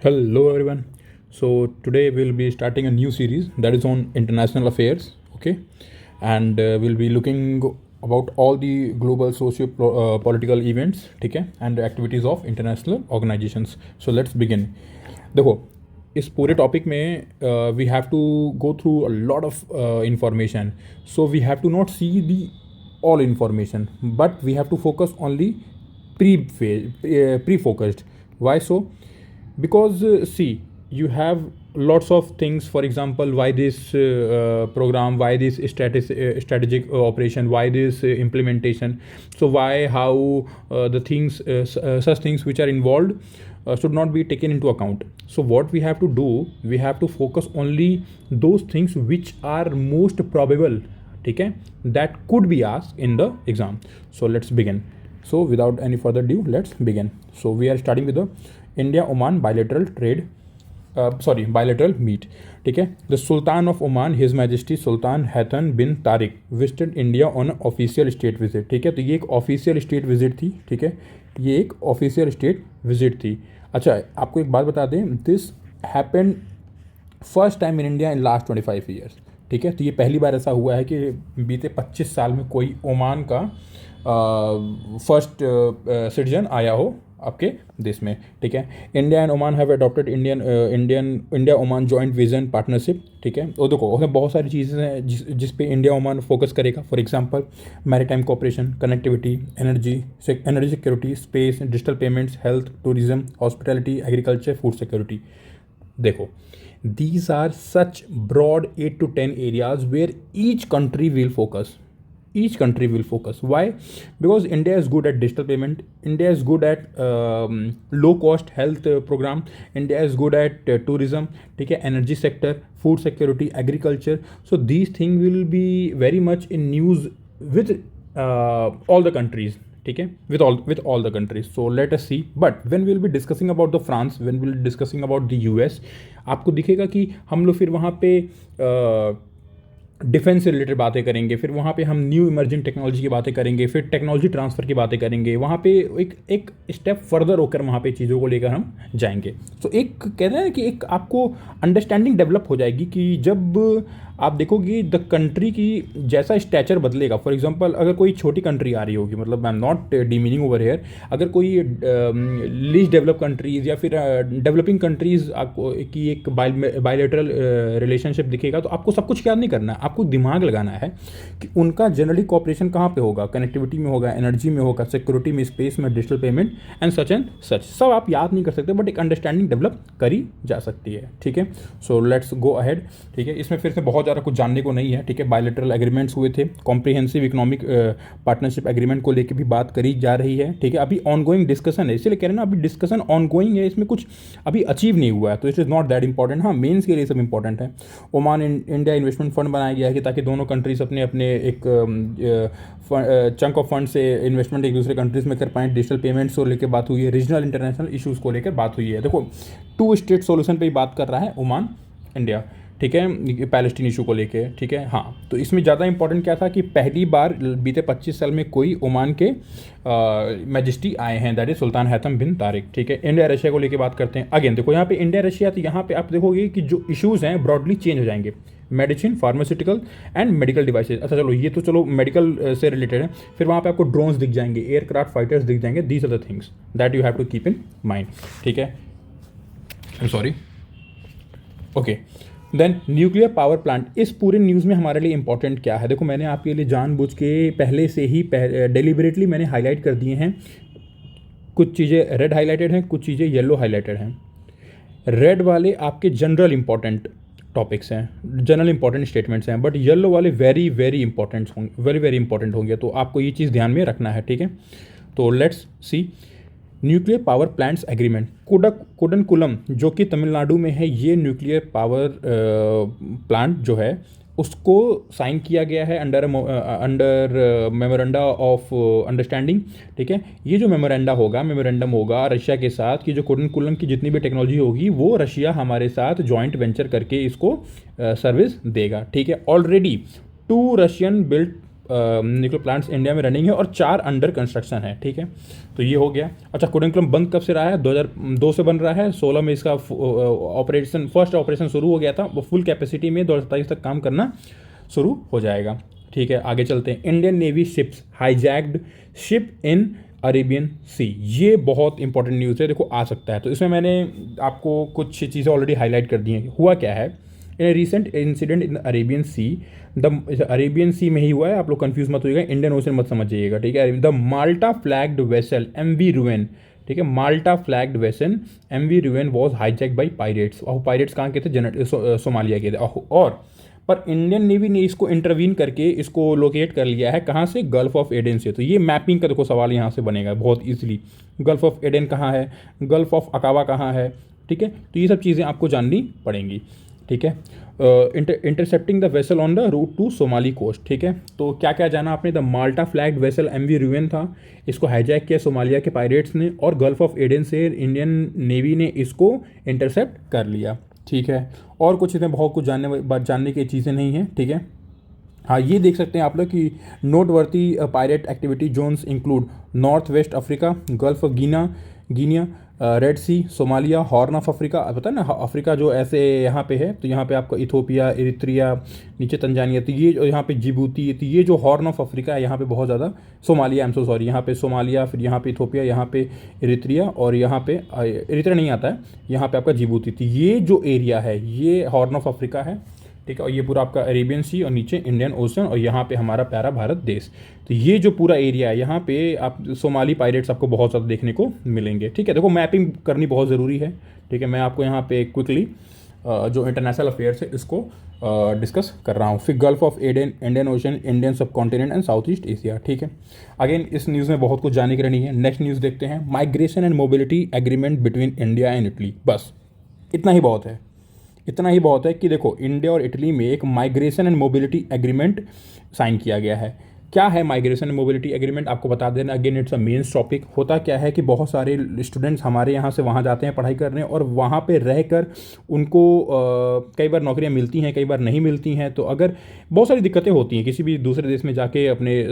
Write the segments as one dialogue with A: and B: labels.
A: Hello everyone. So today we'll be starting a new series that is on international affairs, okay? And we'll be looking about all the global socio political events, okay? And the activities of international organizations. So let's begin. देखो इस पूरे topic में we have to go through a lot of information so we have to not see the all information but we have to focus only pre-focused. Why so? Because see, you have lots of things. For example, why this program, why this strategic operation, why this implementation. So why, how, the things, such things which are involved should not be taken into account. So what we have to do, we have to focus only those things which are most probable, ठीक है, that could be asked in the exam. So let's begin. So without any further ado, let's begin. So we are starting with the India Oman bilateral trade, bilateral meet. ठीक है. The Sultan of Oman, His Majesty Sultan Hassan bin Tariq visited India on an official state visit. ठीक है, तो ये एक official state visit थी. ठीक है, ये एक ऑफिशियल स्टेट विजिट थी. अच्छा, आपको एक बात बता दें, this happened first time in India in last 25 years. ठीक है, तो ये पहली बार ऐसा हुआ है कि बीते 25 साल में कोई ओमान का फर्स्ट सिटीजन आया हो आपके देश में. ठीक है, India and Oman have adopted India Oman joint vision partnership. ठीक है, तो देखो उसमें बहुत सारी चीज़ें हैं जिस पे इंडिया ओमान फोकस करेगा. For example maritime cooperation, connectivity, energy security, space, digital payments, health, tourism, hospitality, agriculture, food security. देखो, these are such broad 8 to 10 areas where each country will focus. Why? Because India is good at digital payment, India is good at low cost health program, India is good at tourism, ठीक है, energy sector, food security, agriculture. So these things will be very much in news with all the countries. ठीक है, with all the countries. So let us see. But when we'll be discussing about the France, when we'll be discussing about the US, आपको दिखेगा कि हम लोग फिर वहाँ पे डिफेंस से रिलेटेड बातें करेंगे, फिर वहाँ पे हम न्यू इमर्जिंग टेक्नोलॉजी की बातें करेंगे, फिर टेक्नोलॉजी ट्रांसफ़र की बातें करेंगे. वहाँ पे एक स्टेप फर्दर होकर वहाँ पे चीज़ों को लेकर हम जाएंगे. तो एक कहते हैं कि एक आपको अंडरस्टैंडिंग डेवलप हो जाएगी कि जब आप देखोगे द कंट्री की जैसा स्टैचर बदलेगा. फॉर एग्जांपल, अगर कोई छोटी कंट्री आ रही होगी, मतलब I am not demeaning over here, अगर कोई लीस्ट डेवलप कंट्रीज़ या फिर डेवलपिंग कंट्रीज़ आपको की एक बायलैटरल रिलेशनशिप दिखेगा, तो आपको सब कुछ याद नहीं करना है, आपको दिमाग लगाना है कि उनका जनरली कॉपरेशन कहाँ पे होगा. कनेक्टिविटी में होगा, एनर्जी में होगा, सिक्योरिटी में, स्पेस में, डिजिटल पेमेंट एंड सच. सब आप याद नहीं कर सकते बट एक अंडरस्टैंडिंग डेवलप करी जा सकती है. ठीक है, सो लेट्स गो अहेड. ठीक है, इसमें फिर से बहुत ज़्यादा कुछ जानने को नहीं है. ठीक है, बायलैटरल एग्रीमेंट्स हुए थे, कॉम्प्रिहेंसिव इकोनॉमिक पार्टनरशिप एग्रीमेंट को लेकर भी बात करी जा रही है. ठीक है, अभी ऑनगोइंग डिस्कशन है, इसलिए कह रहे हैं ना, अभी डिस्कशन ऑनगोइंग है, इसमें कुछ अभी अचीव नहीं हुआ है, तो it is not that important. हाँ, मेन्स के लिए सब इंपॉर्टेंट है. ओमान इंडिया इन्वेस्टमेंट फंड बनाया गया है कि ताकि दोनों कंट्रीज अपने अपने एक चंक ऑफ फंड से इन्वेस्टमेंट एक दूसरे कंट्रीज में कर पाएँ. डिजिटल पेमेंट्स को लेकर बात हुई है, रीजनल इंटरनेशनल इशूज़ को लेकर बात हुई है. देखो, 2 स्टेट सोल्यूशन पे ही बात कर रहा है ओमान इंडिया. ठीक है, पैलेस्टीन इशू को लेके. ठीक है, हाँ, तो इसमें ज़्यादा इंपॉर्टेंट क्या था कि पहली बार बीते 25 साल में कोई ओमान के मैजेस्टी आए हैं, दैट इज सुल्तान हैथम बिन तारिक. ठीक है, इंडिया रशिया को लेके बात करते हैं. अगेन देखो, यहाँ पे इंडिया रशिया, तो यहाँ पे आप देखोगे कि जो इशूज़ हैं ब्रॉडली चेंज हो जाएंगे. Medicine, pharmaceutical and medical devices. अच्छा चलो, ये तो चलो मेडिकल से रिलेटेड है. फिर वहाँ पे आपको ड्रोन्स दिख जाएंगे, एयरक्राफ्ट फाइटर्स दिख जाएंगे. These are the things that you have to keep in mind. ठीक है, I am sorry. Okay, then nuclear power plant. इस पूरे न्यूज़ में हमारे लिए इंपॉर्टेंट क्या है? देखो, मैंने आपके लिए जानबूझ के पहले से ही डेलिबरेटली मैंने हाईलाइट कर दिए हैं. कुछ चीज़ें रेड हाईलाइटेड हैं, कुछ चीज़ें येलो हाईलाइटेड हैं. रेड वाले आपके जनरल इंपॉर्टेंट टॉपिक्स हैं, जनरल इंपॉर्टेंट स्टेटमेंट्स हैं, बट येलो वाले वेरी वेरी इंपॉर्टेंट होंगे. तो आपको ये चीज़ ध्यान में रखना है. ठीक है, तो let's see. Nuclear power plants agreement, Kudankulam जो कि तमिलनाडु में है, ये न्यूक्लियर पावर प्लांट जो है उसको साइन किया गया है अंडर मेमोरेंडा ऑफ अंडरस्टैंडिंग. ठीक है, ये जो मेमोरेंडम होगा रशिया के साथ कि जो कुडनकुलम की जितनी भी टेक्नोलॉजी होगी वो रशिया हमारे साथ जॉइंट वेंचर करके इसको सर्विस देगा. ठीक है, already 2 Russian built nuclear plants India में रनिंग है और 4 अंडर कंस्ट्रक्शन है, ठीक है। तो ये हो गया। अच्छा, कुडनकुलम बंद कब से रहा है? 2002 से बन रहा है। 16 में इसका फर्स्ट ऑपरेशन शुरू हो गया था। वो फुल कैपेसिटी में 2027 तक काम करना शुरू हो जाएगा, ठीक है। आगे चलते हैं। Indian navy ships hijacked ship in Arabian sea. ये बहुत इंपॉर्टेंट न्यूज़ है, देखो आ सकता है। तो इसमें मैंने आपको कुछ चीज़ें ऑलरेडी हाईलाइट कर दी हैं। हुआ क्या है, in recent incident in Arabian sea, the Arabian sea में ही हुआ है, आप लोग कंफ्यूज मत होइएगा, इंडियन ओशन मत समझिएगा, ठीक है। The Malta flagged vessel MV Ruen, ठीक है, Malta flagged vessel MV Ruen was hijack by pirates. और पायरेट्स कहाँ के थे? सोमालिया के थे। और पर इंडियन नेवी ने इसको इंटरवीन करके इसको लोकेट कर लिया है। कहाँ से? गल्फ ऑफ एडन से। तो ये मैपिंग का देखो सवाल यहाँ से बनेगा बहुत ईजिली। गल्फ ऑफ एडन कहाँ है, गल्फ ऑफ अकावा कहाँ है, ठीक है। तो ये सब चीज़ें आपको जाननी पड़ेंगी, ठीक है। Intercepting the vessel on the route to Somali coast, ठीक है। तो क्या क्या जाना आपने? The Malta flagged vessel MV Ruen था, इसको हाईजैक किया सोमालिया के पायरेट्स ने, और गल्फ ऑफ एडन से इंडियन नेवी ने इसको इंटरसेप्ट कर लिया, ठीक है। और कुछ चीज़ें बहुत कुछ जानने की चीज़ें नहीं हैं, ठीक है। हाँ, ये देख सकते हैं आप लोग कि noteworthy pirate activity zones include north west Africa, gulf of Guinea, red sea, Somalia, horn of Africa. पता है ना, अफ्रीका जो ऐसे यहाँ पे है, तो यहाँ पे आपका इथोपिया, इरित्रिया, नीचे तंजानिया, तो ये यहाँ पे जिबूती, तो ये जो हॉर्न ऑफ अफ्रीका है यहाँ पे बहुत ज़्यादा, Somalia, I am so sorry, यहाँ पे सोमालिया, फिर यहाँ पे इथोपिया, यहाँ पे इरित्रिया, और यहाँ पे इरित्रिया नहीं आता है, यहाँ पे आपका जिबूती। तो ये जो एरिया है ये हॉर्न ऑफ अफ्रीका है, ठीक है। और ये पूरा आपका अरेबियन सी, और नीचे इंडियन ओशन, और यहाँ पे हमारा प्यारा भारत देश। तो ये जो पूरा एरिया है यहाँ पे आप सोमाली पायरेट्स आपको बहुत ज़्यादा देखने को मिलेंगे, ठीक है। देखो मैपिंग करनी बहुत ज़रूरी है, ठीक है। मैं आपको यहाँ पे क्विकली जो इंटरनेशनल अफेयर्स है इसको डिस्कस कर रहा हूँ। फिर gulf of Aden, Indian ocean, Indian subcontinent and south east Asia, ठीक है। अगेन इस न्यूज़ में बहुत कुछ जानने की रहनी है। नेक्स्ट न्यूज़ देखते हैं। Migration and mobility agreement between India and Italy. बस इतना ही बहुत है, इतना ही बहुत है कि देखो इंडिया और इटली में एक migration and mobility agreement sign किया गया है। क्या है माइग्रेशन एंड मोबिलिटी एग्रीमेंट? आपको बता देना, again it's a mains topic. होता क्या है कि बहुत सारे स्टूडेंट्स हमारे यहाँ से वहाँ जाते हैं पढ़ाई करने, और वहाँ पे रहकर उनको कई बार नौकरियाँ मिलती हैं, कई बार नहीं मिलती हैं। तो अगर बहुत सारी दिक्कतें होती हैं, किसी भी दूसरे देश में जाके अपने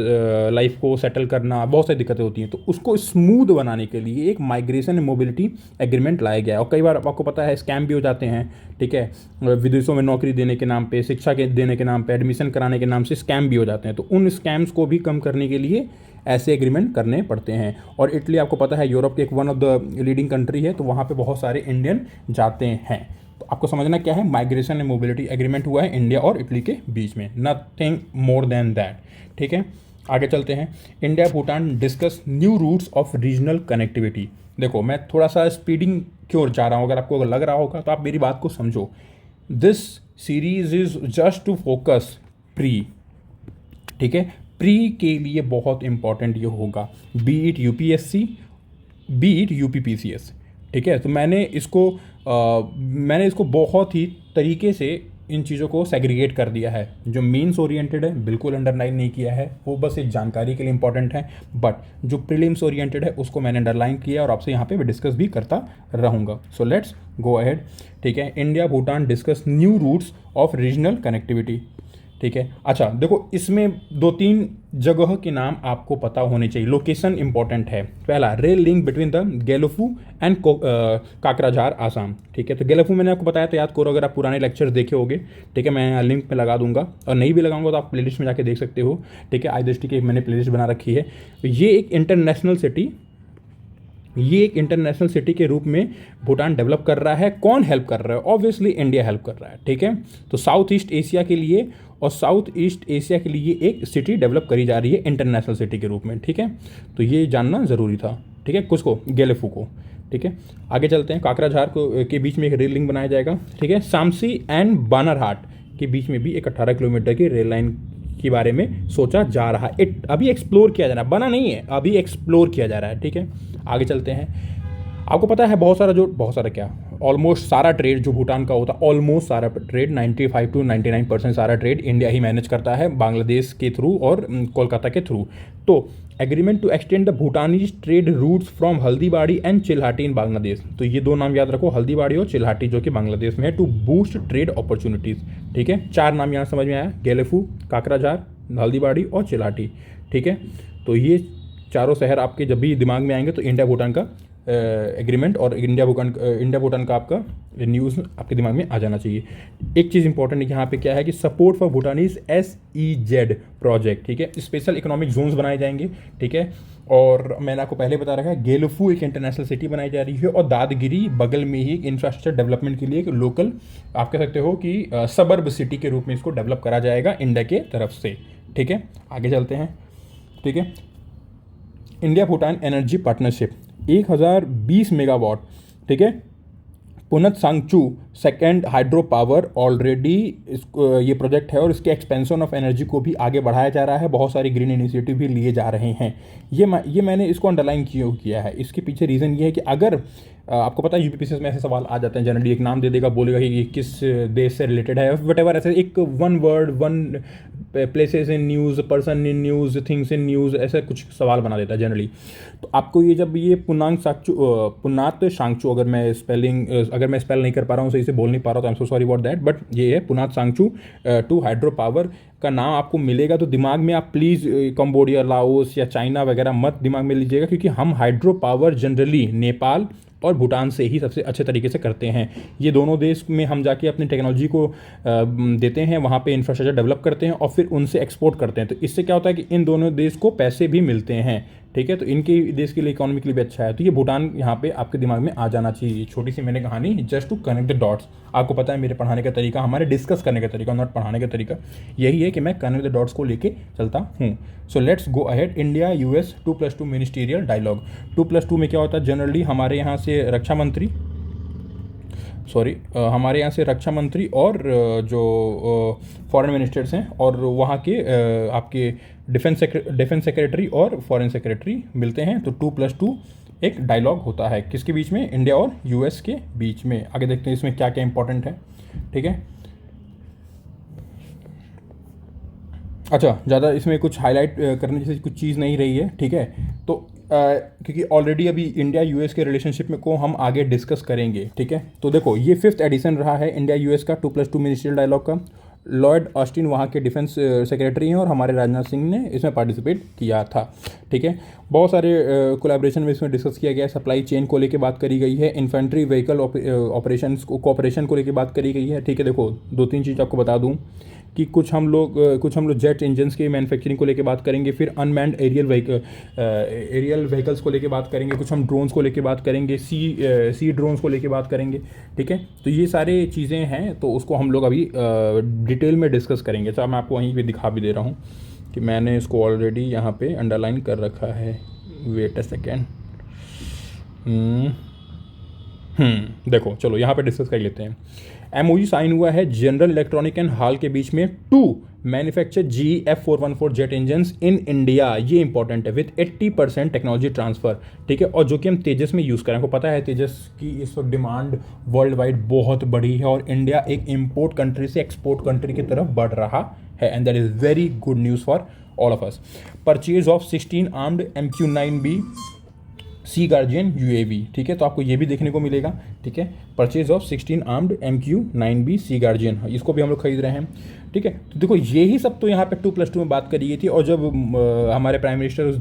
A: लाइफ को सेटल करना, बहुत सारी दिक्कतें होती हैं। तो उसको स्मूथ बनाने के लिए एक माइग्रेशन एंड मोबिलिटी एग्रीमेंट लाया गया है। और कई बार आपको पता है स्कैम भी हो जाते हैं, ठीक है। विदेशों में नौकरी देने के नाम पे, शिक्षा के देने के नाम पे, एडमिशन कराने के नाम से स्कैम भी हो जाते हैं। तो उन स्कैम्स को भी कम करने के लिए ऐसे एग्रीमेंट करने पड़ते हैं। और इटली आपको पता है यूरोप के एक one of the leading country है, तो वहाँ पे बहुत सारे इंडियन जाते हैं। तो आपको समझना क्या है, माइग्रेशन एंड मोबिलिटी एग्रीमेंट हुआ है इंडिया और इटली के बीच में, नथिंग मोर देन दैट, ठीक है। आगे चलते हैं। India Bhutan discuss new routes of regional connectivity. देखो मैं थोड़ा सा स्पीडिंग की ओर जा रहा हूँ, अगर लग रहा होगा तो आप मेरी बात को समझो। This series is just to focus pre, ठीक है। प्री के लिए बहुत इंपॉर्टेंट ये होगा, be it UPSC, be it UPPCS, ठीक है। तो मैंने इसको बहुत ही तरीके से इन चीज़ों को सेग्रीगेट कर दिया है। जो मीन्स ओरिएंटेड है बिल्कुल अंडरलाइन नहीं किया है, वो बस एक जानकारी के लिए इंपॉर्टेंट है। बट जो प्रीलिम्स ओरिएंटेड है उसको मैंने अंडरलाइन किया और आपसे यहाँ पे मैं डिस्कस भी करता रहूँगा। सो लेट्स गो अहेड, ठीक है। India Bhutan discuss new routes of regional connectivity, ठीक है। अच्छा देखो, इसमें 2-3 जगह के नाम आपको पता होने चाहिए, लोकेशन इंपॉर्टेंट है। पहला, rail link between the Gelephu and Kokrajhar Assam, ठीक है। तो गेलोफू मैंने आपको बताया, तो याद करो अगर आप पुराने लेक्चर्स देखे होंगे, ठीक है। मैं लिंक पे लगा दूंगा, और नहीं भी लगाऊंगा तो आप प्लेलिस्ट में जाके देख सकते हो, ठीक है। आई दृष्टि की मैंने प्लेलिस्ट बना रखी है। ये एक इंटरनेशनल सिटी के रूप में भूटान डेवलप कर रहा है। कौन हेल्प कर रहा है? ऑब्वियसली इंडिया हेल्प कर रहा है, ठीक है। तो साउथ ईस्ट एशिया के लिए एक सिटी डेवलप करी जा रही है इंटरनेशनल सिटी के रूप में, ठीक है। तो ये जानना ज़रूरी था, ठीक है, किसको? गेलेफू को, ठीक है। आगे चलते हैं। काकराझार के बीच में एक रेल लिंक बनाया जाएगा, ठीक है। सामसी एंड बानरहाट के बीच में भी एक 18 किलोमीटर की रेल लाइन के बारे में सोचा जा रहा है। अभी एक्सप्लोर किया जा रहा है, बना नहीं है, अभी एक्सप्लोर किया जा रहा है, ठीक है। आगे चलते हैं। आपको पता है बहुत सारा क्या, ऑलमोस्ट सारा ट्रेड जो भूटान का होता है, ऑलमोस्ट सारा ट्रेड 95 to 99% सारा ट्रेड इंडिया ही मैनेज करता है, बांग्लादेश के थ्रू और कोलकाता के थ्रू। तो agreement to extend the Bhutanese trade routes from Haldibari and Chilahati in Bangladesh. तो ये 2 नाम याद रखो, हल्दीबाड़ी और चिल्हाटी, जो कि बांग्लादेश में है, टू बूस्ट ट्रेड अपॉर्चुनिटीज़, ठीक है। 4 नाम यहाँ समझ में आया, गेलेफू, काकराझार, हल्दीबाड़ी और चिलाटी, ठीक है। तो ये चारों शहर आपके जब भी दिमाग में आएंगे तो इंडिया भूटान का एग्रीमेंट और इंडिया भूटान का आपका न्यूज़ आपके दिमाग में आ जाना चाहिए। एक चीज़ इंपॉर्टेंट यहाँ पे क्या है कि सपोर्ट फॉर भूटानीज SEZ प्रोजेक्ट, ठीक है। स्पेशल इकोनॉमिक जोन्स बनाए जाएंगे, ठीक है। और मैंने आपको पहले बता रखा है गेलफू एक इंटरनेशनल सिटी बनाई जा रही है और दादगिरी बगल में ही इंफ्रास्ट्रक्चर डेवलपमेंट के लिए एक लोकल आप कह सकते हो कि सबर्ब सिटी के रूप में इसको डेवलप करा जाएगा इंडिया के तरफ से, ठीक है। आगे चलते हैं, ठीक है। India Bhutan energy partnership 1020 megawatt, ठीक है। पुनत सांगचू सेकेंड हाइड्रो पावर ऑलरेडी ये प्रोजेक्ट है और इसके एक्सपेंशन ऑफ एनर्जी को भी आगे बढ़ाया जा रहा है। बहुत सारे ग्रीन इनिशिएटिव भी लिए जा रहे हैं। ये मैंने इसको अंडरलाइन किया है। इसके पीछे रीज़न ये है कि अगर आपको पता है UPSC में ऐसे सवाल आ जाते हैं, जनरली एक नाम दे देगा, बोलेगा कि ये किस देश से रिलेटेड है, वट एवर, ऐसे एक one word, one places in news, person in news, things in news, ऐसे कुछ सवाल बना देता है जनरली। तो आपको ये जब ये पुनात सांगचू अगर मैं स्पेल नहीं कर पा रहा हूँ, सही से बोल नहीं पा रहा तो I am so sorry about that, but ये है पुनात सांगचू 2 हाइड्रो पावर का नाम आपको मिलेगा तो दिमाग में आप प्लीज़ कंबोडिया, लाओस या चाइना वगैरह मत दिमाग में लीजिएगा, क्योंकि हम हाइड्रो पावर जनरली नेपाल और भूटान से ही सबसे अच्छे तरीके से करते हैं। ये दोनों देश में हम जाके अपनी टेक्नोलॉजी को देते हैं, वहाँ पे इंफ्रास्ट्रक्चर डेवलप करते हैं और फिर उनसे एक्सपोर्ट करते हैं। तो इससे क्या होता है कि इन दोनों देश को पैसे भी मिलते हैं, ठीक है। तो इनके देश के लिए इकोनॉमी के लिए भी अच्छा है। तो ये भूटान यहाँ पे आपके दिमाग में आ जाना चाहिए। छोटी सी मैंने कहानी just to connect the dots. आपको पता है मेरे पढ़ाने का तरीका, हमारे डिस्कस करने का तरीका, नॉट पढ़ाने का तरीका, यही है कि मैं कनेक्ट द डॉट्स को लेके चलता हूँ। So let's go ahead. India US 2+2 ministerial dialogue. 2+2 में क्या होता है, जनरली हमारे यहाँ से रक्षा मंत्री और जो फॉरेन मिनिस्टर्स हैं और वहाँ के आपके डिफेंस सेक्रेटरी और फॉरेन सेक्रेटरी मिलते हैं। तो 2+2 एक डायलॉग होता है किसके बीच में, इंडिया और US के बीच में। आगे देखते हैं इसमें क्या क्या इंपॉर्टेंट है, ठीक है। अच्छा, ज़्यादा इसमें कुछ हाईलाइट करने जैसी कुछ चीज़ नहीं रही है, ठीक है। तो क्योंकि ऑलरेडी अभी इंडिया US के रिलेशनशिप में को हम आगे डिस्कस करेंगे, ठीक है। तो देखो ये 5th एडिशन रहा है इंडिया US का 2+2 मिनिस्ट्रियल डायलॉग का। लॉर्ड ऑस्टिन वहाँ के डिफेंस सेक्रेटरी हैं और हमारे राजनाथ सिंह ने इसमें पार्टिसिपेट किया था, ठीक है। बहुत सारे कोलैबोरेशन में इसमें डिस्कस किया गया है। सप्लाई चेन को लेके बात करी गई है, इन्फेंट्री व्हीकल ऑपरेशंस कोऑपरेशन को लेके बात करी गई है, ठीक है। देखो 2-3 चीज़ आपको बता दूँ कि कुछ हम लोग जेट इंजन्स की मैन्युफैक्चरिंग को लेके बात करेंगे, फिर अनमैन्ड एरियल व्हीकल्स को लेके बात करेंगे, कुछ हम ड्रोन्स को लेके बात करेंगे, सी ड्रोन्स को लेके बात करेंगे, ठीक है। तो ये सारे चीज़ें हैं, तो उसको हम लोग अभी डिटेल में डिस्कस करेंगे। तो मैं आपको वहीं पे दिखा भी दे रहा हूँ कि मैंने इसको ऑलरेडी यहाँ पे अंडरलाइन कर रखा है। Wait a second. देखो चलो यहाँ पे डिस्कस कर लेते हैं। MOU साइन हुआ है जनरल इलेक्ट्रॉनिक एंड हॉल के बीच में to manufacture GE F414 jet engines in India. ये इंपॉर्टेंट है, विथ 80% टेक्नोलॉजी ट्रांसफर, ठीक है। और जो कि हम तेजस में यूज़ करें। आपको पता है तेजस की इस वक्त डिमांड वर्ल्ड वाइड बहुत बड़ी है और इंडिया एक इम्पोर्ट कंट्री से एक्सपोर्ट कंट्री की तरफ बढ़ रहा है, and that is very good news for all of us. Purchase of 16 armed MQ-9B sea guardian UAV, ठीक है। तो आपको ये भी देखने को मिलेगा, ठीक है। Purchase of 16 armed MQ-9B sea guardian, इसको भी हम लोग खरीद रहे हैं, ठीक है। तो देखो यही सब तो यहाँ पे 2+2 में बात करी गई थी। और जब हमारे प्राइम मिनिस्टर उस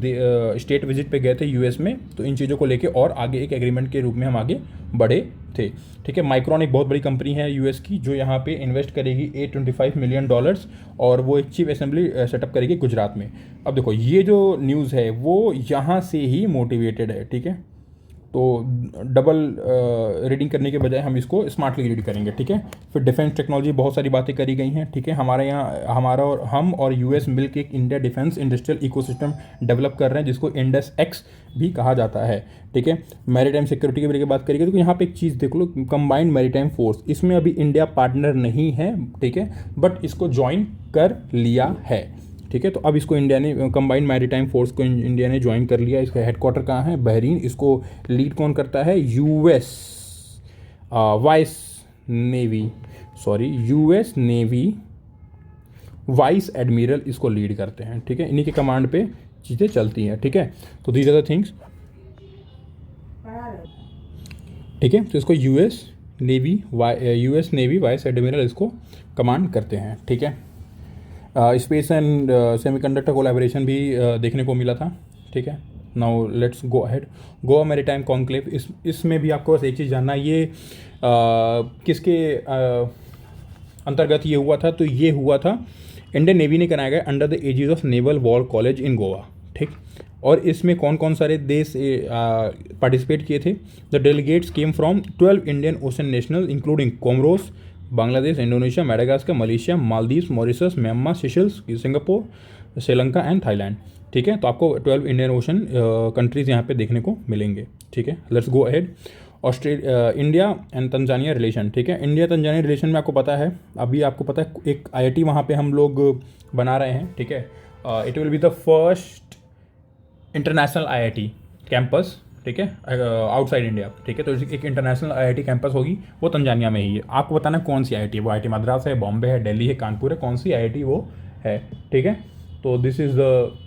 A: स्टेट विजिट पे गए थे US में, तो इन चीज़ों को लेके और आगे एक एग्रीमेंट के रूप में हम आगे बढ़े थे, ठीक है। माइक्रॉन एक बहुत बड़ी कंपनी है US की जो यहाँ पे इन्वेस्ट करेगी $825 मिलियन और वो एक चिप असेंबली सेटअप करेगी गुजरात में। अब देखो ये जो न्यूज़ है वो यहाँ से ही मोटिवेटेड है, ठीक है। तो डबल रीडिंग करने के बजाय हम इसको स्मार्टली रीड करेंगे, ठीक है। फिर डिफेंस टेक्नोलॉजी बहुत सारी बातें करी गई हैं, ठीक है। हमारे यहाँ हमारा और हम और US मिलकर एक India defence industrial ecosystem develop कर रहे हैं जिसको INDUS-X भी कहा जाता है, ठीक है। मैरीटाइम सिक्योरिटी के बारे में बात करेंगे तो यहाँ पे एक चीज़ देख लो, कंबाइंड मैरीटाइम फोर्स, इसमें अभी इंडिया पार्टनर नहीं है, ठीक है, बट इसको ज्वाइन कर लिया है, ठीक है। तो अब इसको इंडिया ने कंबाइंड मैरीटाइम फोर्स को इंडिया ने ज्वाइन कर लिया। इसका हेडक्वार्टर कहाँ है, बहरीन। इसको लीड कौन करता है, US नेवी वाइस एडमिरल इसको लीड करते हैं, ठीक है। इन्हीं के कमांड पे चीज़ें चलती हैं, ठीक है। तो दीज आर द थिंग्स, ठीक है। तो इसको US नेवी वाइस एडमिरल इसको कमांड करते हैं, ठीक है। स्पेस एंड सेमीकंडक्टर कोलैबोरेशन भी देखने को मिला था, ठीक है। Now let's go ahead. Goa maritime conclave, इसमें भी आपको बस एक चीज़ जानना है, ये किसके अंतर्गत ये हुआ था, तो ये हुआ था इंडियन नेवी ने कराया गया under the aegis of Naval War College in Goa, ठीक। और इसमें कौन कौन सारे देश पार्टिसिपेट किए थे? The delegates came from 12 Indian ocean national including Comoros, Bangladesh, Indonesia, Madagascar, Malaysia, Maldives, Mauritius, Myanmar, Seychelles, Singapore, Sri Lanka and Thailand, ठीक है। तो आपको 12 इंडियन ओशन कंट्रीज़ यहाँ पे देखने को मिलेंगे, ठीक है। Let's go ahead. India and Tanzania relation, ठीक है। इंडिया तंजानिया रिलेशन में आपको पता है, अभी आपको पता है एक IIT वहाँ पे हम लोग बना रहे हैं, ठीक है। It will be the first international IIT campus, ठीक है, आउटसाइड इंडिया, ठीक है। तो एक इंटरनेशनल IIT कैंपस होगी, वो तंजानिया में ही है। आपको बताना कौन सी IIT है, वो IIT मद्रास है, बॉम्बे है, दिल्ली है, कानपुर है, कौन सी IIT वो है, ठीक है। तो this is the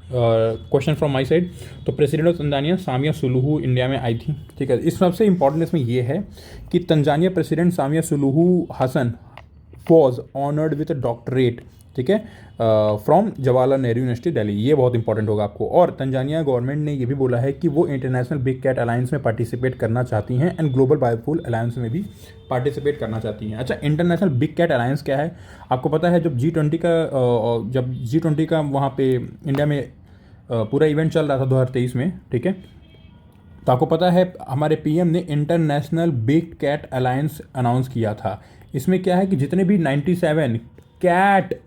A: question from my side. तो president of Tanzania Samia Suluhu India में आई थी, ठीक है। इस सबसे इंपॉर्टेंट इसमें ये है कि Tanzania president Samia Suluhu Hassan was honoured with doctorate, ठीक है, फ्रॉम जवाहरलाल नेहरू यूनिवर्सिटी दिल्ली। ये बहुत इंपॉर्टेंट होगा आपको। और तंजानिया गवर्नमेंट ने ये भी बोला है कि वो इंटरनेशनल बिग कैट अलायंस में पार्टिसिपेट करना चाहती हैं एंड ग्लोबल बायोफ्यूल अलायंस में भी पार्टिसिपेट करना चाहती हैं। अच्छा, इंटरनेशनल बिग कैट अलायंस क्या है? आपको पता है जब G20 का वहाँ पे इंडिया में पूरा इवेंट चल रहा था 2023 में, ठीक है। तो आपको पता है हमारे PM ने International Big Cat Alliance announce किया था। इसमें क्या है कि जितने भी 97 कैट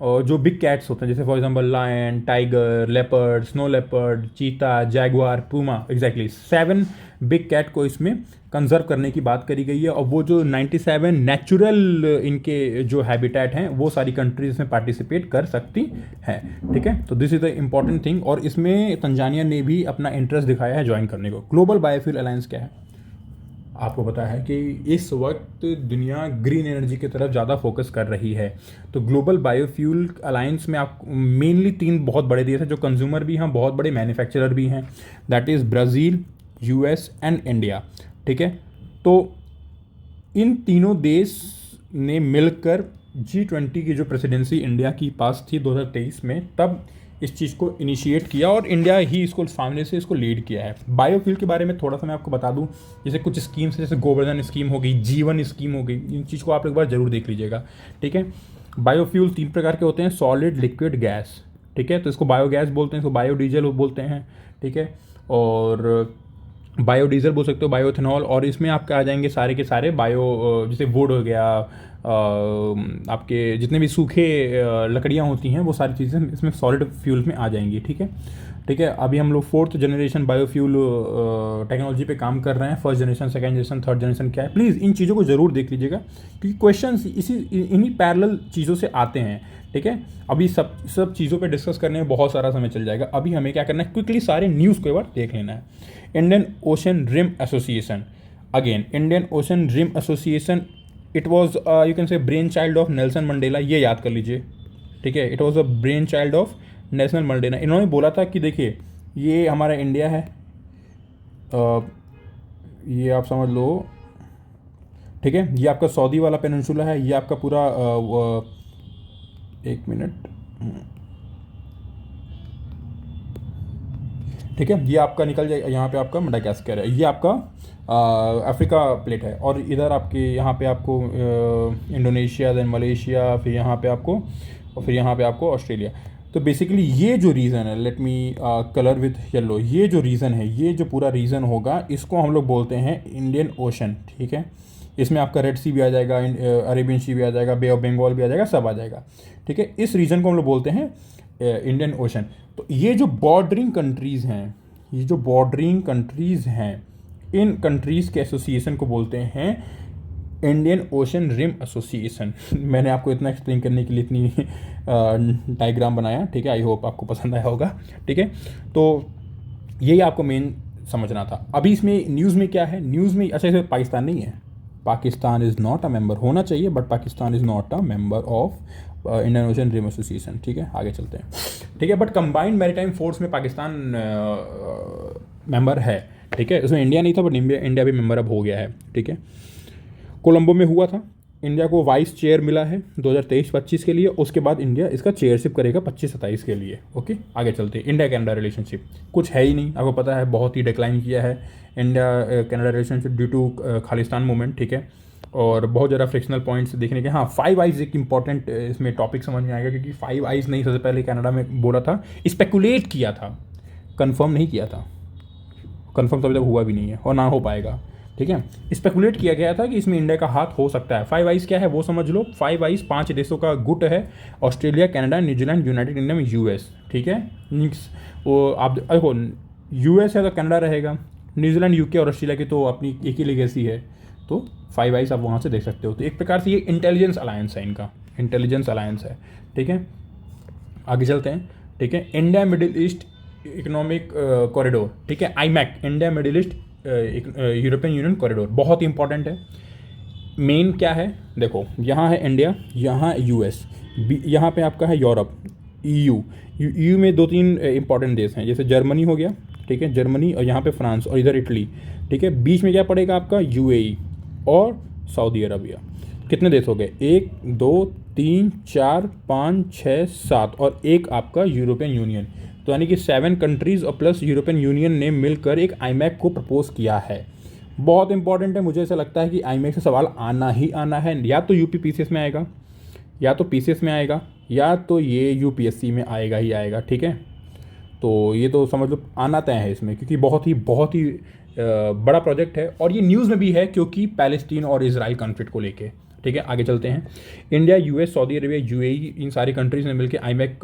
A: और जो बिग कैट्स होते हैं, जैसे for example lion, tiger, leopard, snow leopard, cheetah, jaguar, puma, exactly 7 big cat को इसमें कंजर्व करने की बात करी गई है। और वो जो 97 नेचुरल इनके जो हैबिटेट हैं वो सारी कंट्रीज इसमें पार्टिसिपेट कर सकती हैं, ठीक है। तो this is the important thing. और इसमें तंजानिया ने भी अपना इंटरेस्ट दिखाया है ज्वाइन करने को। ग्लोबल बायोफ्यूल अलायंस क्या है? आपको पता है कि इस वक्त दुनिया ग्रीन एनर्जी की तरफ ज़्यादा फोकस कर रही है। तो ग्लोबल बायोफ्यूल अलायंस में आप मेनली 3 बहुत बड़े देश हैं जो कंज्यूमर भी हैं, बहुत बड़े मैन्युफैक्चरर भी हैं, that is Brazil, US and India, ठीक है। तो इन तीनों देश ने मिलकर G20 की जो प्रेसिडेंसी इंडिया की पास थी 2023 में, तब इस चीज़ को इनिशिएट किया और इंडिया ही इसको सामने से इसको लीड किया है। बायोफ्यूल के बारे में थोड़ा सा मैं आपको बता दूं, जैसे कुछ स्कीम्स है, जैसे गोवर्धन स्कीम हो गई, जीवन स्कीम हो गई, इन चीज़ को आप एक बार जरूर देख लीजिएगा, ठीक है। बायोफ्यूल 3 प्रकार के होते हैं, सॉलिड, लिक्विड, गैस, ठीक है। तो इसको बायोगैस बोलते हैं, इसको बायोडीजल बोलते हैं, ठीक है। और बायोडीजल बोल सकते हो, बायोइथेनॉल। और इसमें आपके आ जाएंगे सारे के सारे जैसे वुड हो गया, आपके जितने भी सूखे लकड़ियाँ होती हैं वो सारी चीज़ें इसमें सॉलिड फ्यूल में आ जाएंगी, ठीक है, ठीक है। अभी हम लोग 4th जनरेशन बायोफ्यूल टेक्नोलॉजी पे काम कर रहे हैं। 1st generation, 2nd generation, 3rd generation क्या है, प्लीज़ इन चीज़ों को ज़रूर देख लीजिएगा क्योंकि क्वेश्चन इन्हीं पैरेलल चीज़ों से आते हैं, ठीक है। अभी सब चीज़ों पे डिस्कस करने में बहुत सारा समय चल जाएगा। अभी हमें क्या करना है, क्विकली सारे न्यूज़ को एक बार देख लेना है। Indian Ocean Rim Association, again Indian Ocean Rim Association, it was you can say brain child of Nelson Mandela, ये याद कर लीजिए, ठीक है। It was a brain child of Nelson Mandela. इन्होंने बोला था कि देखिए ये हमारा इंडिया है, ये आप समझ लो, ठीक है। ये आपका सऊदी वाला पेनिनसुला है, ये आपका पूरा एक मिनट, ठीक है। ये आपका निकल जाएगा, यहाँ पे आपका मेडागास्कर है, ये आपका अफ्रीका प्लेट है। और इधर आपके यहाँ पे आपको इंडोनेशिया, देन मलेशिया, फिर यहाँ पे आपको, और फिर यहाँ पे आपको ऑस्ट्रेलिया। तो बेसिकली ये जो रीज़न है, let me colour with yellow, ये जो रीज़न है, ये जो पूरा रीज़न होगा, इसको हम लोग बोलते हैं इंडियन ओशन, ठीक है। इसमें आपका रेड सी भी आ जाएगा, अरेबियन सी भी आ जाएगा, बे ऑफ बंगाल भी आ जाएगा, सब आ जाएगा, ठीक है। इस रीजन को हम लोग बोलते हैं इंडियन ओशन। तो ये जो बॉर्डरिंग कंट्रीज़ हैं, ये जो बॉर्डरिंग कंट्रीज़ हैं, इन कंट्रीज़ के एसोसिएशन को बोलते हैं इंडियन ओशन रिम एसोसिएशन। मैंने आपको इतना एक्सप्लेन करने के लिए इतनी डायग्राम बनाया, ठीक है। आई होप आपको पसंद आया होगा, ठीक है। तो यही आपको मेन समझना था। अभी इसमें न्यूज़ में क्या है, न्यूज़ में अच्छा, इसमें पाकिस्तान नहीं है, Pakistan is not a member, होना चाहिए but Pakistan is not a member of Indian Ocean Rim Association, ठीक है। आगे चलते हैं, ठीक है। बट कंबाइंड मैरीटाइम फोर्स में पाकिस्तान मेंबर है, ठीक है। उसमें इंडिया नहीं था बट इंडिया भी मेंबर अब हो गया है, ठीक है। कोलंबो में हुआ था इंडिया को वाइस चेयर मिला है 2023-25 के लिए। उसके बाद इंडिया इसका चेयरशिप करेगा 25-27 के लिए। ओके, आगे चलते हैं। इंडिया कनाडा रिलेशनशिप कुछ है ही नहीं, आपको पता है, बहुत ही डिक्लाइन किया है India Canada relationship due to Khalistan movement, ठीक है। और बहुत ज़्यादा फ्रिक्शनल पॉइंट्स देखने के। हाँ, 5 आइज़ एक इंपॉर्टेंट इसमें टॉपिक समझ में आएगा, क्योंकि 5 आइज़ नहीं सबसे पहले कनाडा में बोला था, स्पेकुलेट किया था, कंफर्म नहीं किया था। कंफर्म तो अभी तक हुआ भी नहीं है और ना हो पाएगा, ठीक है। स्पेकुलेट किया गया था कि इसमें इंडिया का हाथ हो सकता है। 5 आइज़ क्या है वो समझ लो। 5 आइज़ 5 देशों का गुट है, Australia, Canada, New Zealand, United kingdom, US, ठीक है। वो आप देखो, यूएस है तो कनाडा रहेगा, न्यूजीलैंड, यूके और ऑस्ट्रेलिया की तो अपनी एक ही लेगेसी है, तो 5 आइज़ आप वहाँ से देख सकते हो। तो एक प्रकार से ये इंटेलिजेंस अलायंस है, इनका इंटेलिजेंस अलायंस है, ठीक है। आगे चलते हैं, ठीक है। India middle east economic corridor, ठीक है, iMac, India middle east European union corridor, बहुत इंपॉर्टेंट है। मेन क्या है, देखो यहाँ है इंडिया, यहाँ यूएस, यहाँ पे आपका है यूरोप, ईयू में 2-3 इंपॉर्टेंट देश हैं, जैसे जर्मनी हो गया, ठीक है, जर्मनी, और यहाँ पे फ्रांस, और इधर इटली, ठीक है। बीच में क्या पड़ेगा आपका, यूएई और सऊदी अरबिया। कितने देश हो गए, 1 2 3 4 5 6 7 और एक आपका यूरोपियन यूनियन। तो यानी कि 7 कंट्रीज़ और प्लस यूरोपियन यूनियन ने मिलकर एक आईमैक को प्रपोज किया है। बहुत इंपॉर्टेंट है, मुझे ऐसा लगता है कि आईमैक से सवाल आना ही आना है। या तो यूपी पीसीएस में आएगा, या तो पीसीएस में आएगा, या तो ये यूपीएससी में आएगा ही आएगा, ठीक है। तो ये तो समझ लो आना तय है इसमें, क्योंकि बहुत ही बड़ा प्रोजेक्ट है, और ये न्यूज़ में भी है क्योंकि पैलेस्टीन और इजराइल कॉन्फ्लिक्ट को लेके, ठीक है। आगे चलते हैं। India, US, Saudi Arabia, UAE, इन सारी कंट्रीज़ ने मिलकर आईमैक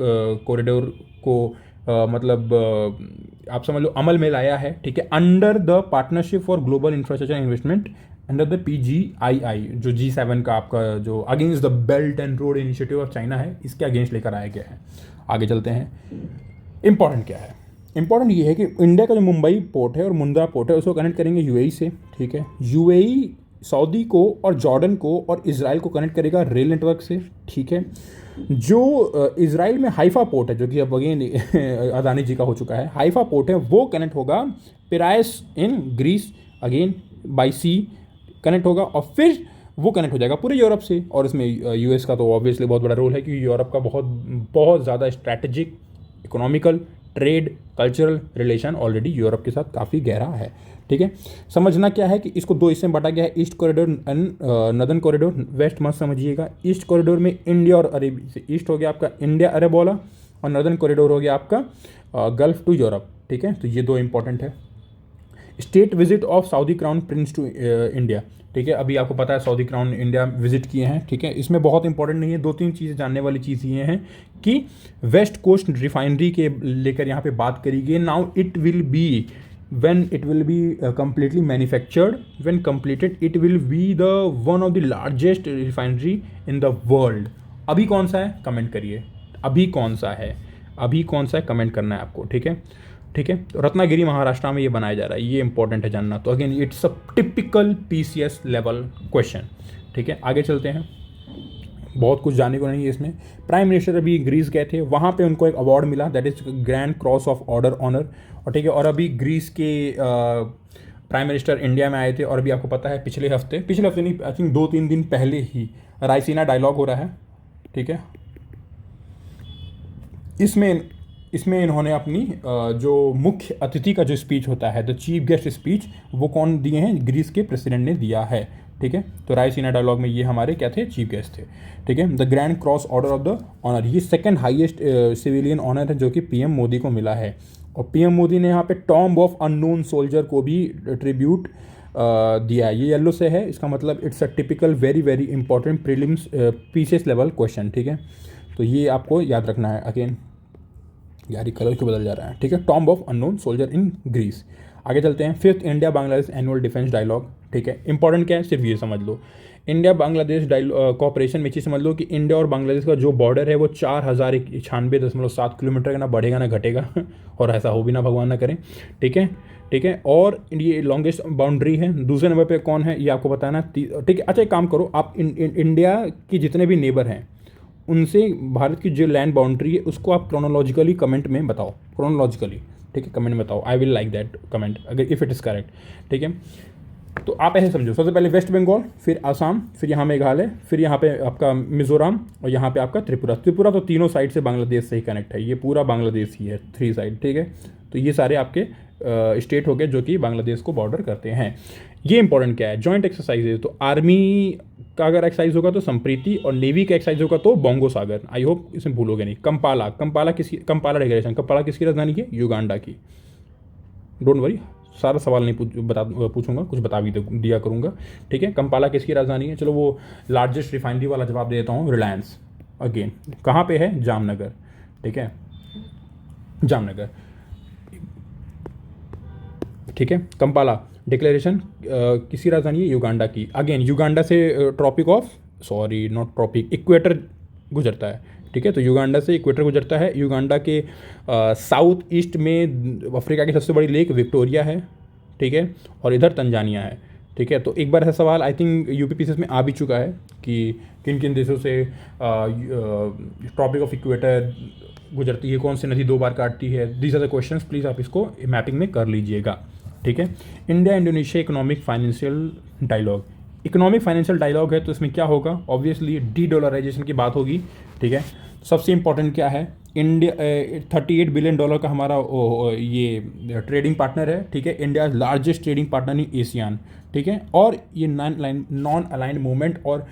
A: कॉरिडोर को आप समझ लो अमल में लाया है, ठीक है, under the partnership for global infrastructure investment, under the PGII, जो G7 का आपका जो against the belt and road initiative of China है, इसके अगेंस्ट लेकर आया गया है। आगे चलते हैं। इंपॉर्टेंट क्या है, इंपॉर्टेंट ये है कि इंडिया का जो मुंबई पोर्ट है और मुंद्रा पोर्ट है, उसको कनेक्ट करेंगे यूएई से, ठीक है। यूएई सऊदी को और जॉर्डन को और इजराइल को कनेक्ट करेगा रेल नेटवर्क से, ठीक है। जो इजराइल में हाइफा पोर्ट है, जो कि अब अगेन अदानी जी का हो चुका है, हाइफा पोर्ट है, वो कनेक्ट होगा Piraeus in Greece, again by sea connect होगा, और फिर वो कनेक्ट हो जाएगा पूरे यूरोप से। और इसमें यूएस का तो ऑब्वियसली बहुत बड़ा रोल है, क्योंकि यूरोप का बहुत ज़्यादा strategic, economical, trade, cultural relation already Europe के साथ काफ़ी गहरा है, ठीक है। समझना क्या है कि इसको 2 हिस्से में बांटा गया है, east corridor and northern corridor. West मत समझिएगा। ईस्ट कॉरिडोर में इंडिया और अरब, ईस्ट हो गया आपका इंडिया अरब वाला, और नदर्न कॉरिडोर हो गया आपका गल्फ टू यूरोप, ठीक है। तो ये 2 इंपॉर्टेंट है। State visit of Saudi crown prince to India, ठीक है। अभी आपको पता है सऊदी क्राउन इंडिया विजिट किए हैं, ठीक है। इसमें बहुत इंपॉर्टेंट नहीं है, 2-3 चीज़ें जानने वाली चीज़ ये हैं कि वेस्ट कोस्ट रिफाइनरी के लेकर यहाँ पे बात करी गई। Now it will be when it will be completely manufactured, when completed it will be the one of the largest refinery in the world। अभी कौन सा है कमेंट करिए, अभी कौन सा है, अभी कौन सा है कमेंट करना है आपको, ठीक है, ठीक है। तो रत्नागिरी महाराष्ट्र में ये बनाया जा रहा है, ये इंपॉर्टेंट है जानना। तो again it's a typical PCS level question, ठीक है। आगे चलते हैं, बहुत कुछ जानने को नहीं है इसमें। प्राइम मिनिस्टर अभी ग्रीस गए थे, वहाँ पे उनको एक अवार्ड मिला, that is grand cross of order honour, और ठीक है। और अभी ग्रीस के प्राइम मिनिस्टर इंडिया में आए थे, और अभी आपको पता है पिछले हफ्ते नहीं, आई थिंक 2-3 दिन पहले ही रायसीना डायलॉग हो रहा है, ठीक है। इसमें इन्होंने अपनी जो मुख्य अतिथि का जो स्पीच होता है, द चीफ गेस्ट स्पीच, वो कौन दिए हैं, ग्रीस के प्रेसिडेंट ने दिया है, ठीक है। तो रायसीना डायलॉग में ये हमारे क्या थे, चीफ गेस्ट थे, ठीक है। The grand cross order of the honour, ये सेकंड हाईएस्ट सिविलियन ऑनर है जो कि PM मोदी को मिला है। और PM मोदी ने यहाँ पे टॉम्ब ऑफ अननोन सोल्जर को भी ट्रिब्यूट दिया है। ये येलो से है, इसका मतलब it's a typical very very important prelims PCS level question, ठीक है। तो ये आपको याद रखना है। अगेन यार ये कलर क्यों बदल जा रहा है, ठीक है। Tomb of unknown soldier in Greece. आगे चलते हैं। 5th India Bangladesh annual defence dialogue, ठीक है। इंपॉर्टेंट क्या है, सिर्फ ये समझ लो, इंडिया बांग्लादेश कॉपरेशन में चीज़ समझ लो कि इंडिया और बांग्लादेश का जो बॉर्डर है वो 4096.7 किलोमीटर का, ना बढ़ेगा ना घटेगा और ऐसा हो भी ना भगवान ना करें, ठीक है, ठीक है। और ये लॉन्गेस्ट बाउंड्री है। दूसरे नंबर पे कौन है ये आपको बताना, ठीक है। अच्छा एक काम करो आप, इंडिया की जितने भी नेबर हैं उनसे भारत की जो लैंड बाउंड्री है उसको आप क्रोनोलॉजिकली कमेंट में बताओ, क्रोनोलॉजिकली, ठीक है, कमेंट में बताओ। I will like that comment अगर इफ़ इट इज़ करेक्ट, ठीक है। तो आप ऐसे समझो, सबसे पहले वेस्ट बंगाल, फिर आसाम, फिर यहाँ मेघालय, फिर यहाँ पे आपका मिजोरम, और यहाँ पे आपका त्रिपुरा। त्रिपुरा तो तीनों साइड से बांग्लादेश से ही कनेक्ट है, ये पूरा बांग्लादेश ही है, 3 साइड, ठीक है। तो ये सारे आपके स्टेट हो गए जो कि बांग्लादेश को बॉर्डर करते हैं। ये इंपॉर्टेंट क्या है, जॉइंट एक्सरसाइजेज, तो आर्मी का अगर एक्सरसाइज होगा तो संप्रीति, और नेवी का एक्सरसाइज होगा तो बोंगो सागर। आई होप इसमें भूलोगे नहीं। कंपाला, कंपाला डिक्लेरेशन, कंपाला किसकी राजधानी है, युगांडा की। डोंट वरी, सारा सवाल नहीं पूछूंगा, कुछ बता भी दिया करूंगा, ठीक है। कंपाला किसकी राजधानी है, चलो वो लार्जेस्ट रिफाइनरी वाला जवाब दे देता हूँ, रिलायंस। अगेन कहाँ पे है, जामनगर, ठीक है, जामनगर, ठीक है। कंपाला डिक्लेरेशन किसकी राजधानी है, युगांडा की। अगेन युगांडा से tropic of, sorry not tropic, equator गुजरता है, ठीक है। तो युगांडा से इक्वेटर गुजरता है। युगांडा के साउथ ईस्ट में अफ्रीका की सबसे बड़ी लेक विक्टोरिया है, ठीक है, और इधर तंजानिया है, ठीक है। तो एक बार ऐसा सवाल आई थिंक यूपीपीसीएस में आ भी चुका है कि किन किन देशों से ट्रॉपिक ऑफ इक्वेटर गुजरती है, कौन सी नदी 2 बार काटती है। These are the questions, please आप इसको मैपिंग में कर लीजिएगा, ठीक है। India Indonesia economic financial dialogue, economic financial dialogue है तो इसमें क्या होगा, ऑब्वियसली डी डॉलराइजेशन की बात होगी, ठीक है। सबसे इंपॉर्टेंट क्या है, इंडिया $38 बिलियन का हमारा ये ट्रेडिंग पार्टनर है, ठीक है। India largest trading partner in ASEAN, ठीक है। और ये नॉन अलाइंड मूवमेंट और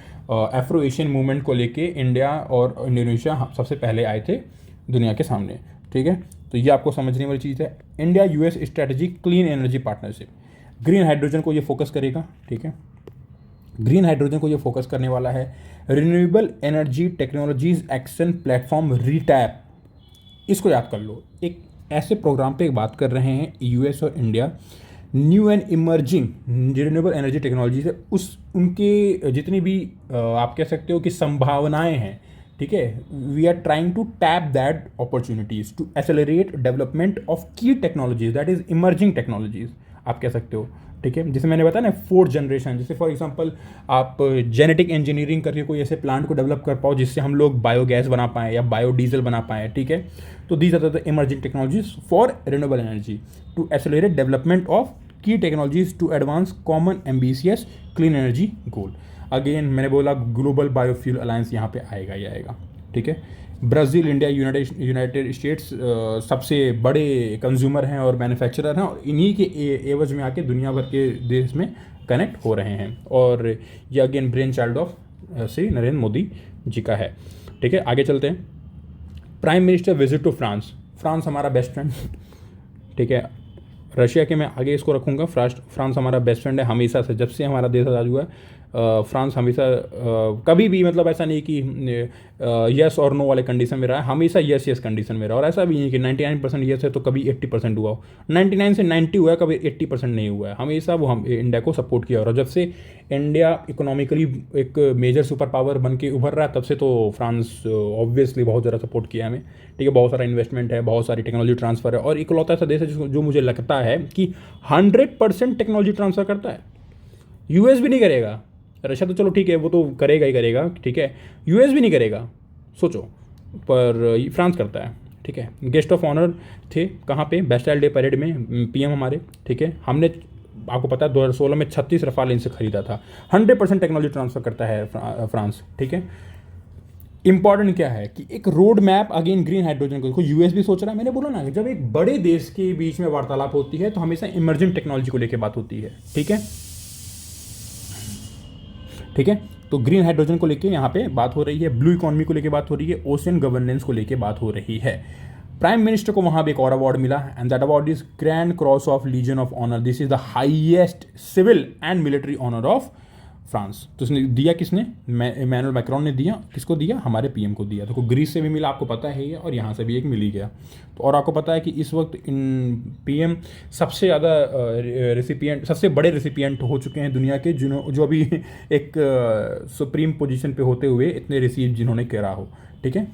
A: एफ्रो एशियन मूवमेंट को लेके इंडिया और इंडोनेशिया सबसे पहले आए थे दुनिया के सामने, ठीक है। तो ये आपको समझने वाली चीज़ है। India US strategy clean energy partnership, green hydrogen को ये फोकस करेगा, ठीक है। ग्रीन हाइड्रोजन को ये फोकस करने वाला है। Renewable energy technologies action platform RETAP, इसको याद कर लो। एक ऐसे प्रोग्राम पे बात कर रहे हैं यूएस और India, new and emerging renewable energy technology से उनके जितनी भी आप कह सकते हो कि संभावनाएं हैं, ठीक है। We are trying to tap that opportunities to accelerate development of key technologies, that is emerging technologies आप कह सकते हो, ठीक है। जैसे मैंने बताया ना 4th जनरेशन, जैसे फॉर एग्जांपल आप जेनेटिक इंजीनियरिंग करके कोई ऐसे प्लांट को डेवलप कर पाओ जिससे हम लोग बायोगैस बना पाएँ या बायोडीजल बना पाएँ, ठीक है। तो these are the emerging technologies for renewable energy to accelerate development of key technologies to advance common ambitious clean energy goal. Again मैंने बोला ग्लोबल बायोफ्यूल अलायंस यहाँ पे आएगा ही आएगा, ठीक है। ब्राज़ील, इंडिया, यूनाइटेड स्टेट्स सबसे बड़े कंज्यूमर हैं और मैन्युफैक्चरर हैं, और इन्हीं के एवज में आके दुनिया भर के देश में कनेक्ट हो रहे हैं। और ये again brain child of Shri Narendra Modi ji का है, ठीक है। आगे चलते हैं। Prime minister visit to France, France हमारा बेस्ट फ्रेंड, ठीक है। रशिया के मैं आगे इसको रखूँगा, फ्रांस हमारा बेस्ट फ्रेंड है हमेशा से, जब से हमारा देश आज़ाद हुआ है। फ्रांस हमेशा कभी भी मतलब ऐसा नहीं कि यस और नो वाले कंडीशन में रहा है, हमेशा यस यस कंडीशन में रहा। और ऐसा भी नहीं कि 99% यस है तो कभी 80% हुआ हो, 99 से 90 हुआ है, कभी 80% नहीं हुआ है। हमेशा वो हम इंडिया को सपोर्ट किया। और जब से इंडिया इकोनॉमिकली एक मेजर सुपर पावर बन के उभर रहा है तब से तो फ्रांस ऑब्वियसली बहुत ज़्यादा सपोर्ट किया हमें, ठीक है। बहुत सारा इन्वेस्टमेंट है, बहुत सारी टेक्नोलॉजी ट्रांसफ़र है, और इकलौता ऐसा देश है जो मुझे लगता है कि 100% टेक्नोलॉजी ट्रांसफ़र करता है। यूएस भी नहीं करेगा, रशिया तो चलो ठीक है वो तो करेगा ही करेगा, ठीक है। यूएस भी नहीं करेगा, सोचो, पर फ्रांस करता है, ठीक है। गेस्ट ऑफ ऑनर थे कहाँ पे, बैस्टाइल डे परेड में पीएम हमारे, ठीक है। हमने आपको पता है 2016 में 36 रफाल इनसे खरीदा था। 100% टेक्नोलॉजी ट्रांसफ़र करता है फ्रांस, ठीक है। इंपॉर्टेंट क्या है कि एक road map again green hydrogen को यूएस भी सोच रहा है। मैंने बोला ना जब एक बड़े देश के बीच में वार्तालाप होती है तो हमेशा इमर्जिंग टेक्नोलॉजी को लेकर बात होती है, ठीक है, ठीक है। तो ग्रीन हाइड्रोजन को लेके यहाँ पे बात हो रही है, ब्लू इकोनॉमी को लेके बात हो रही है, ओशियन गवर्नेंस को लेके बात हो रही है। प्राइम मिनिस्टर को वहाँ पे एक और अवार्ड मिला, and that award is grand cross of legion of honour. This is the highest civil and military honour of France. तो उसने दिया किसने, इमैनुअल मैक्रोन ने दिया। किसको दिया, हमारे पीएम को दिया। तो ग्रीस से भी मिला, आपको पता है ये, और यहाँ से भी एक मिल ही गया। तो और आपको पता है कि इस वक्त इन पीएम सबसे ज़्यादा रेसिपिएंट, सबसे बड़े रेसिपिएंट हो चुके हैं दुनिया के, जो अभी एक सुप्रीम पोजीशन पे होते हुए इतने रिसीव जिन्होंने करा हो, ठीक है।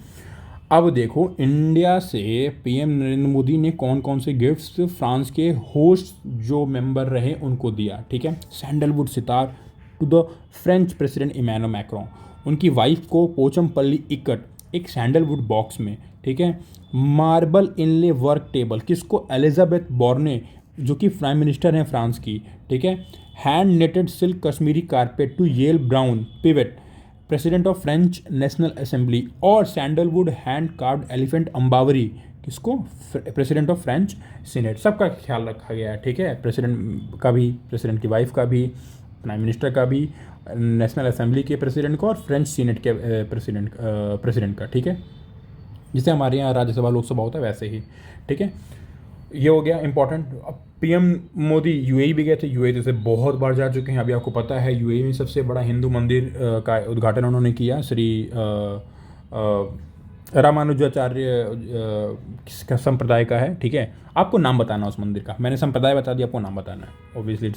A: अब देखो इंडिया से पीएम नरेंद्र मोदी ने कौन कौन से गिफ्ट्स फ्रांस के होस्ट जो मेंबर रहे उनको दिया, ठीक है। Sandalwood sitar to the French president Emmanuel Macron, उनकी वाइफ को पोचमपल्ली इकट एक सैंडलवुड बॉक्स में, ठीक है। मार्बल इनले वर्क टेबल, किसको, एलिजाबेथ बॉर्ने जो कि प्राइम मिनिस्टर हैं फ्रांस की, ठीक है। Hand knotted silk Kashmiri carpet to Yael Braun Pivet, president of French national assembly. और सैंडलवुड हैंड कार्व्ड एलिफेंट अम्बावरी, किसको, प्रेसिडेंट ऑफ फ्रेंच सीनेट। सबका ख्याल रखा गया है, ठीक है, प्रेसिडेंट का भी, प्रेसिडेंट की वाइफ का भी, प्राइम मिनिस्टर का भी, नेशनल असेंबली के प्रेसिडेंट का और फ्रेंच सीनेट के प्रेसिडेंट का, ठीक है, जिसे हमारे यहाँ राज्यसभा लोकसभा होता है वैसे ही, ठीक है। ये हो गया इंपॉर्टेंट। अब पीएम मोदी यूएई भी गए थे, यूएई जैसे बहुत बार जा चुके हैं। अभी आपको पता है यूएई में सबसे बड़ा हिंदू मंदिर का उद्घाटन उन्होंने किया, श्री रामानुजाचार्य किसका संप्रदाय का है, ठीक है। आपको नाम बताना उस मंदिर का, मैंने संप्रदाय बता दिया, आपको नाम बताना है। Obviously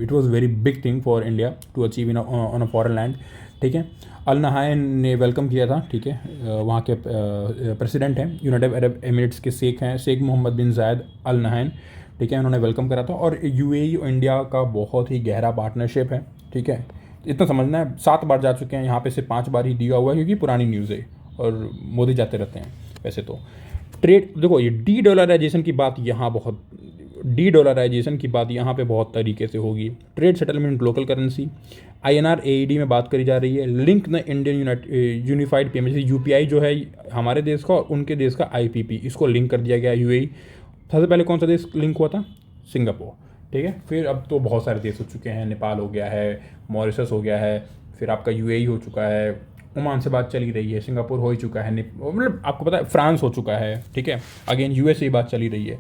A: it was very big thing for India to achieve in on a foreign land, ठीक है। अल नहायन ने वेलकम किया था, ठीक है, वहाँ के प्रेसिडेंट हैं, यूनाइटेड अरब एमिरेट्स के शेख हैं, शेख मोहम्मद बिन जायद अल नहायन, ठीक है, उन्होंने वेलकम करा था। और यूएई और इंडिया का बहुत ही गहरा पार्टनरशिप है, ठीक है। इतना समझना है, 7 बार जा चुके हैं, यहाँ पे से 5 बार ही दिया हुआ है क्योंकि पुरानी न्यूज़ है और मोदी जाते रहते हैं वैसे तो। ट्रेड देखो, ये डी डॉलराइजेशन की बात यहाँ बहुत, डी डॉलराइजेशन की बात यहाँ पे बहुत तरीके से होगी। Trade settlement local currency, INR AED में बात करी जा रही है। Link the Indian unified payment, UPI जो है हमारे देश का और उनके देश का IPP, इसको लिंक कर दिया गया यूएई। सबसे पहले कौन सा देश लिंक हुआ था, सिंगापुर, ठीक है। फिर अब तो बहुत सारे देश हो चुके हैं, नेपाल हो गया है, मॉरिशस हो गया है, फिर आपका यूएई हो चुका है, ओमान से बात चली रही है, सिंगापुर हो ही चुका है, मतलब आपको पता है फ्रांस हो चुका है, ठीक है। अगेन यूएस से बात चली रही है।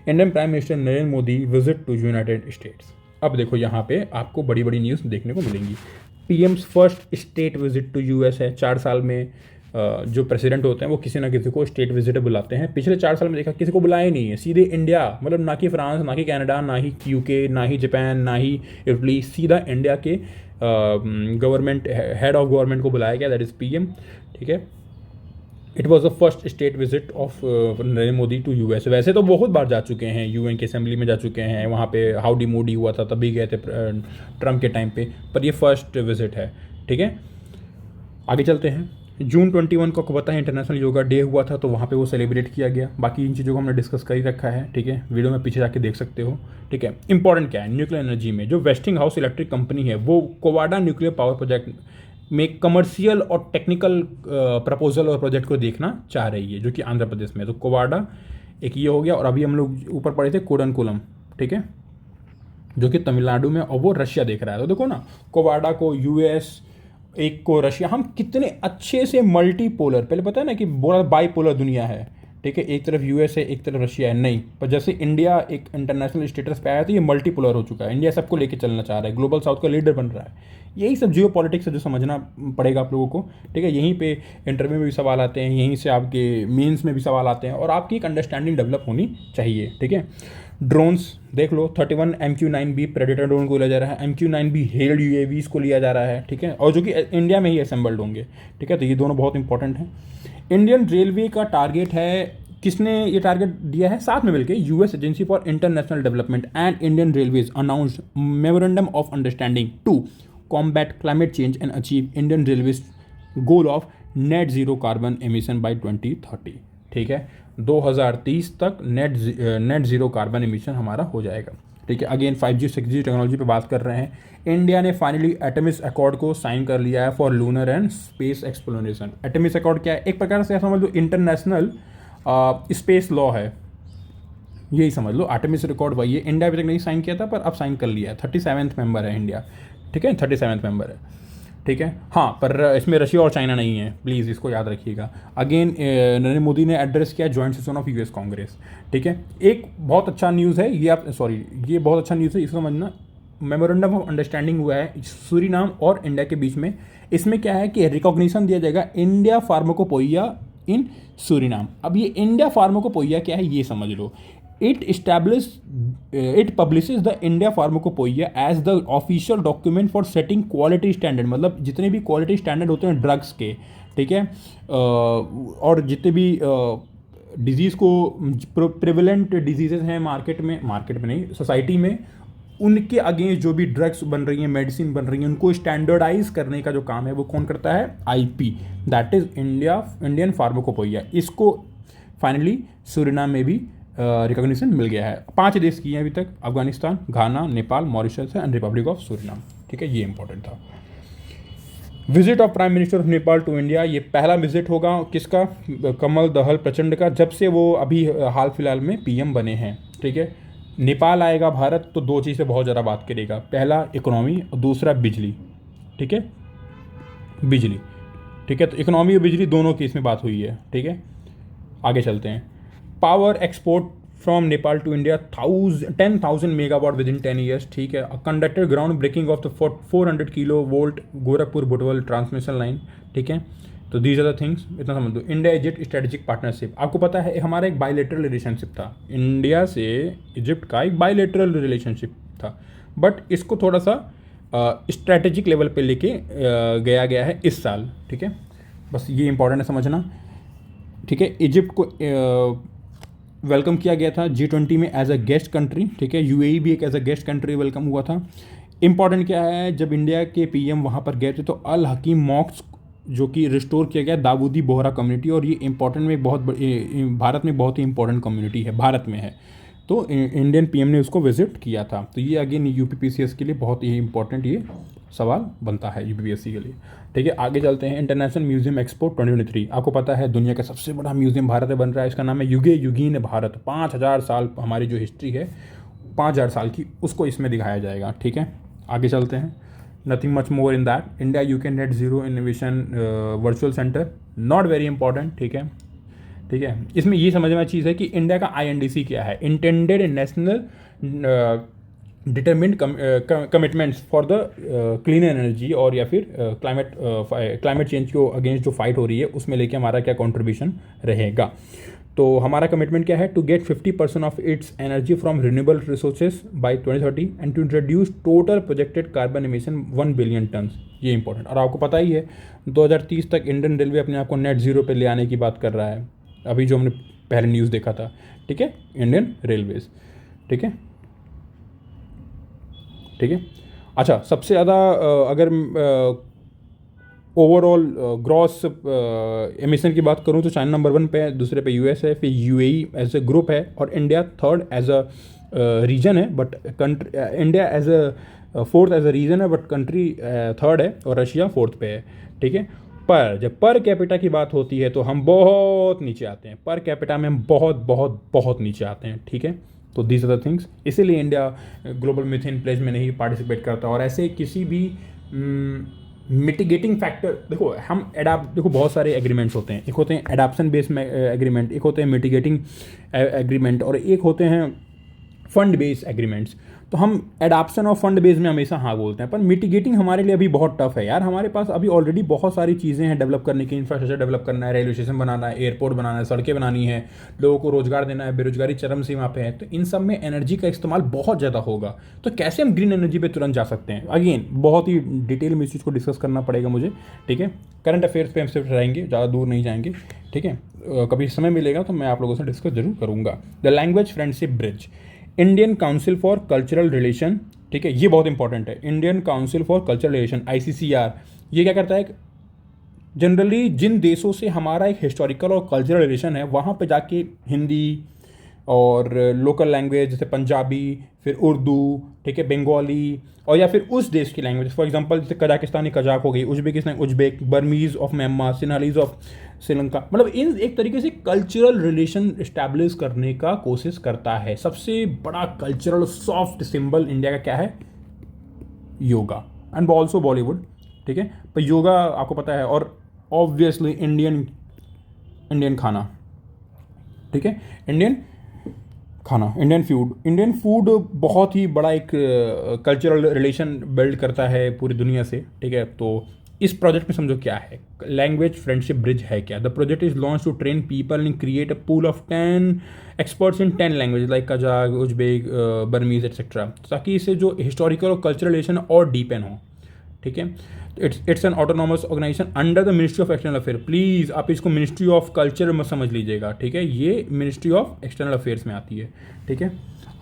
A: Indian prime minister Narendra Modi visit to United States. अब देखो यहाँ पे आपको बड़ी बड़ी न्यूज़ देखने को मिलेंगी। PMs first state visit to US है। 4 साल में जो प्रेसिडेंट होते हैं वो किसी ना किसी को स्टेट विजिट बुलाते हैं। पिछले 4 साल में देखा किसी को बुलाया ही नहीं है, सीधे इंडिया, मतलब ना कि फ्रांस, ना कि कनाडा, ना ही यूके, ना ही जापान, ना ही इटली, सीधा इंडिया के गवर्नमेंट हेड ऑफ गवर्नमेंट को बुलाया गया, दैट इज़ पीएम, ठीक है। It was the first state visit of Narendra Modi to US. वैसे तो बहुत बार जा चुके हैं, यूएन की असेंबली में जा चुके हैं, वहाँ पे हाउडी मोडी हुआ था तभी गए थे ट्रम्प के टाइम पे, पर ये फर्स्ट विजिट है, ठीक है। आगे चलते हैं। जून 21 को आपको पता है इंटरनेशनल योगा डे हुआ था, तो वहाँ पे वो सेलिब्रेट किया गया। बाकी इन चीज़ों को हमने डिस्कस कर ही रखा है, ठीक है, वीडियो में पीछे जाके देख सकते हो, ठीक है। इंपॉर्टेंट क्या है, न्यूक्लियर एनर्जी में जो वेस्टिंगहाउस इलेक्ट्रिक कंपनी है वो कोवाडा न्यूक्लियर पावर प्रोजेक्ट में कमर्शियल और टेक्निकल प्रपोजल और प्रोजेक्ट को देखना चाह रही है, जो कि आंध्र प्रदेश में। तो कोवाडा एक ये हो गया, और अभी हम लोग ऊपर पढ़े थे कोडनकुलम, ठीक है, जो कि तमिलनाडु में, और वो रशिया देख रहा है। तो देखो ना, कोवाडा को यूएस, एक को रशिया, हम कितने अच्छे से मल्टीपोलर, पहले पता है ना कि बोला बाईपोलर दुनिया है, ठीक है, एक तरफ यूएस है एक तरफ रशिया है, नहीं, पर जैसे इंडिया एक इंटरनेशनल स्टेटस पे आया तो ये मल्टीपोलर हो चुका है। इंडिया सबको लेके चलना चाह रहा है, ग्लोबल साउथ का लीडर बन रहा है। यही सब जियो पॉलिटिक्स है जो समझना पड़ेगा आप लोगों को, ठीक है। यहीं पे इंटरव्यू में भी सवाल आते हैं, यहीं से आपके मेंस में भी सवाल आते हैं, और आपकी एक अंडरस्टैंडिंग डेवलप होनी चाहिए, ठीक है। ड्रोन्स देख लो, 31 MQ-9B प्रेडेटर ड्रोन को लिया जा रहा है, MQ-9B हेल्ड UAVs को लिया जा रहा है, ठीक है, और जो कि इंडिया में ही असेंबल्ड होंगे, ठीक है। तो ये दोनों बहुत इंपॉर्टेंट हैं। इंडियन रेलवे का टारगेट है, किसने ये टारगेट दिया है, साथ में मिलकर US agency for international development and Indian railways announced memorandum of understanding to combat climate change and achieve Indian railways goal of net zero carbon emission by 2030, ठीक है। 2030 तक नेट जीरो कार्बन एमिशन हमारा हो जाएगा, ठीक है। Again 5G 6G technology पे बात कर रहे हैं। इंडिया ने फाइनली एटमिस अकॉर्ड को साइन कर लिया है for lunar and space exploration. Artemis accord क्या है, एक प्रकार से समझ लो इंटरनेशनल स्पेस लॉ है, यही समझ लो। आर्टेमिस रिकॉर्ड वही है, इंडिया अभी तक नहीं साइन किया था पर अब साइन कर लिया है। 37th मेंबर है इंडिया, ठीक है, 37th मेंबर है, ठीक है। हाँ, पर इसमें रशिया और चाइना नहीं है, प्लीज़ इसको याद रखिएगा। अगेन नरेंद्र मोदी ने एड्रेस किया joint session of US Congress, ठीक है। एक बहुत अच्छा न्यूज़ है ये, आप ये बहुत अच्छा न्यूज़ है, इसको समझना। मेमोरेंडम ऑफ अंडरस्टैंडिंग हुआ है सूरीनाम और इंडिया के बीच में। इसमें क्या है कि रिकॉग्निशन दिया जाएगा इंडिया फार्माकोपोइया इन सूरीनाम। अब ये इंडिया फार्माकोपोइया क्या है ये समझ लो। It publishes the India pharmacopoeia as the official document for setting quality standard, मतलब जितने भी क्वालिटी स्टैंडर्ड होते हैं ड्रग्स के, ठीक है, और जितने भी डिजीज़ को प्रिवेलेंट डिजीजेज हैं मार्केट में नहीं, सोसाइटी में, उनके अगेंस्ट जो भी ड्रग्स बन रही हैं, मेडिसिन बन रही हैं, उनको स्टैंडर्डाइज करने का जो काम है वो कौन करता है, IP, दैट इज़ इंडियन फार्माकोपोइया। इसको फाइनली सूरीनाम में भी रिकॉग्निशन मिल गया है। 5 देश किए हैं अभी तक, Afghanistan, Ghana, Nepal, Mauritius and republic of Suriname. ठीक है, ये इंपॉर्टेंट था। Visit of prime minister of Nepal to India, ये पहला विजिट होगा किसका, कमल दहल प्रचंड का, जब से वो अभी हाल फिलहाल में पीएम बने हैं। ठीक है, नेपाल आएगा भारत तो 2 चीज़ से बहुत ज़्यादा बात करेगा, पहला इकोनॉमी और दूसरा बिजली। ठीक है, बिजली। ठीक है, तो इकोनॉमी और बिजली दोनों की इसमें बात हुई है। ठीक है, आगे चलते हैं। Power export from Nepal to India 10,000 megawatt with in 10 years. ठीक है, conducted ground breaking of the 400 kilo volt Gorakhpur Butwal transmission line. ठीक है, तो दीज आर द थिंग्स, इतना समझ दो। इंडिया इजिप्ट स्ट्रेटेजिक पार्टनरशिप, आपको पता है हमारा एक बायलैटरल रिलेशनशिप था, इंडिया से इजिप्ट का एक बायलैटरल रिलेशनशिप था, बट इसको थोड़ा सा स्ट्रैटेजिक लेवल पे लेके गया है इस साल। ठीक है, बस ये इंपॉर्टेंट है समझना। ठीक है, इजिप्ट को वेलकम किया गया था G20 में एज अ गेस्ट कंट्री। ठीक है, यूएई भी एक as a guest country welcome हुआ था। इंपॉर्टेंट क्या है, जब इंडिया के पीएम वहाँ पर गए थे तो अल हकीम मॉक्स जो कि रिस्टोर किया गया दाऊदी बोहरा कम्युनिटी, और ये इंपॉर्टेंट में भारत में बहुत ही इंपॉर्टेंट कम्युनिटी है, भारत में है, तो इंडियन पीएम ने उसको विजिट किया था। तो ये अगेन यूपीपीसीएस के लिए बहुत ही इंपॉर्टेंट ये सवाल बनता है यूपीपीएससी के लिए। ठीक है, आगे चलते हैं। इंटरनेशनल म्यूजियम एक्सपो 2023, आपको पता है दुनिया का सबसे बड़ा म्यूजियम भारत में बन रहा है, इसका नाम है युगे युगीन भारत। 5000 साल हमारी जो हिस्ट्री है 5000 साल की, उसको इसमें दिखाया जाएगा। ठीक है, आगे चलते हैं। Nothing much more in that. India UK net zero innovation virtual centre, not very important. ठीक है, ठीक है, इसमें ये समझना चीज़ है कि इंडिया का INDC क्या है, intended national determined commitments for the clean energy, और या फिर क्लाइमेट चेंज को अगेंस्ट जो फाइट हो रही है उसमें लेके हमारा क्या कंट्रीब्यूशन रहेगा। तो हमारा कमिटमेंट क्या है, to get 50% of its energy from renewable resources by 2030 and to introduce total projected carbon emission 1 billion tons. ये इंपॉर्टेंट, और आपको पता ही है 2030 तक इंडियन रेलवे अपने आप को नेट जीरो पे ले आने की बात कर रहा है, अभी जो हमने पहले न्यूज़ देखा था। ठीक है, इंडियन रेलवेज। ठीक है, ठीक है, अच्छा, सबसे ज़्यादा अगर ओवरऑल ग्रॉस एमिशन की बात करूं तो चाइना नंबर 1 पे है, दूसरे पे यूएस है, फिर यूएई एज ए ग्रुप है, और India third as a region है, but country India as a fourth as a region है, बट कंट्री थर्ड है, और रशिया 4th पे है। ठीक है, पर जब पर कैपिटा की बात होती है तो हम बहुत नीचे आते हैं, पर कैपिटा में हम बहुत बहुत बहुत नीचे आते हैं। ठीक है, तो दीज आर द थिंग्स, इसीलिए इंडिया ग्लोबल मीथेन प्लेज में नहीं पार्टिसिपेट करता। और ऐसे किसी भी मिटिगेटिंग फैक्टर, देखो हम देखो बहुत सारे एग्रीमेंट्स होते हैं, एक होते हैं एडाप्शन बेस्ड एग्रीमेंट, एक होते हैं मिटिगेटिंग एग्रीमेंट, और एक होते हैं फंड बेस्ड एग्रीमेंट्स। तो हम एडाप्शन और फंड बेस में हमेशा हाँ बोलते हैं, पर मिटिगेटिंग हमारे लिए अभी बहुत टफ है यार। हमारे पास अभी ऑलरेडी बहुत सारी चीज़ें हैं डेवलप करने की, इंफ्रास्ट्रक्चर डेवलप करना है, रेलवे स्टेशन बनाना है, एयरपोर्ट बनाना है, सड़कें बनानी है, लोगों को रोजगार देना है, बेरोजगारी चरम सीमा पे है, तो इन सब में एनर्जी का इस्तेमाल बहुत ज़्यादा होगा। तो कैसे हम ग्रीन एनर्जी पे तुरंत जा सकते हैं, अगेन बहुत ही डिटेल में इस चीज़ को डिस्कस करना पड़ेगा मुझे। ठीक है, करंट अफेयर्स पे हम सिर्फ रहेंगे, ज़्यादा दूर नहीं जाएंगे। ठीक है, कभी समय मिलेगा तो मैं आप लोगों से डिस्कस जरूर करूँगा। The language friendship bridge, Indian council for cultural relation. ठीक है, ये बहुत इंपॉर्टेंट है, Indian council for cultural relation ICCR। ये क्या करता है, जनरली जिन देशों से हमारा एक हिस्टोरिकल और कल्चरल रिलेशन है वहाँ पे जाके हिंदी और लोकल लैंग्वेज जैसे पंजाबी, फिर उर्दू, ठीक है, बंगाली, और या फिर उस देश की लैंग्वेज, फॉर एग्जांपल जैसे कजाकिस्तानी कजाक हो गई, Uzbekistan Uzbek, Burmese of Myanmar, Sinhalese of Sri Lanka, मतलब इन एक तरीके से कल्चरल रिलेशन इस्टेब्लिश करने का कोशिश करता है। सबसे बड़ा कल्चरल सॉफ्ट सिंबल इंडिया का क्या है, योगा, एंड ऑल्सो बॉलीवुड। ठीक है, पर योगा आपको पता है, और ऑब्वियसली इंडियन खाना। ठीक है, इंडियन खाना, इंडियन फूड बहुत ही बड़ा एक कल्चरल रिलेशन बिल्ड करता है पूरी दुनिया से। ठीक है, तो इस प्रोजेक्ट में समझो क्या है, लैंग्वेज फ्रेंडशिप ब्रिज है क्या। The project is launch to train people and create a pool of 10 experts in 10 language like Kazakh, Uzbek, Burmese etcetera, ताकि इससे जो हिस्टोरिकल और कल्चरल रिलेशन और डीपन हो। ठीक है, it's an autonomous organisation under the ministry of external affair. Please आप इसको मिनिस्ट्री ऑफ कल्चर मत समझ लीजिएगा। ठीक है, ये मिनिस्ट्री ऑफ एक्सटर्नल अफेयर्स में आती है। ठीक है,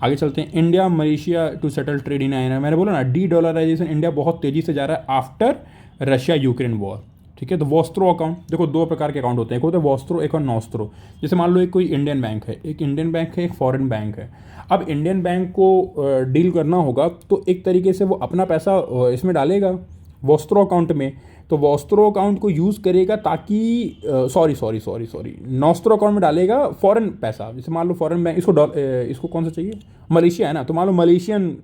A: आगे चलते हैं। India Malaysia to settle trade in INR, मैंने बोला ना, डी डॉलराइजेशन इंडिया बहुत तेज़ी से जा रहा है आफ्टर रशिया यूक्रेन वॉर। ठीक ठीक है। तो वॉस्त्रो अकाउंट, देखो दो प्रकार के अकाउंट होते हैं, एक होता है वॉस्त्रो, एक और नॉस्त्रो। जैसे मान लो एक कोई इंडियन बैंक है, एक इंडियन बैंक है, एक फॉरेन बैंक है। अब इंडियन बैंक को डील करना होगा तो एक तरीके से वो अपना पैसा इसमें डालेगा वॉस्त्रो अकाउंट में, तो वॉस्त्रो अकाउंट को यूज़ करेगा ताकि सॉरी नॉस्त्रो अकाउंट में डालेगा फॉरेन पैसा। जैसे मान लो फॉरेन बैंक, इसको कौन सा चाहिए, मलेशिया है ना, तो मान लो मलेशियन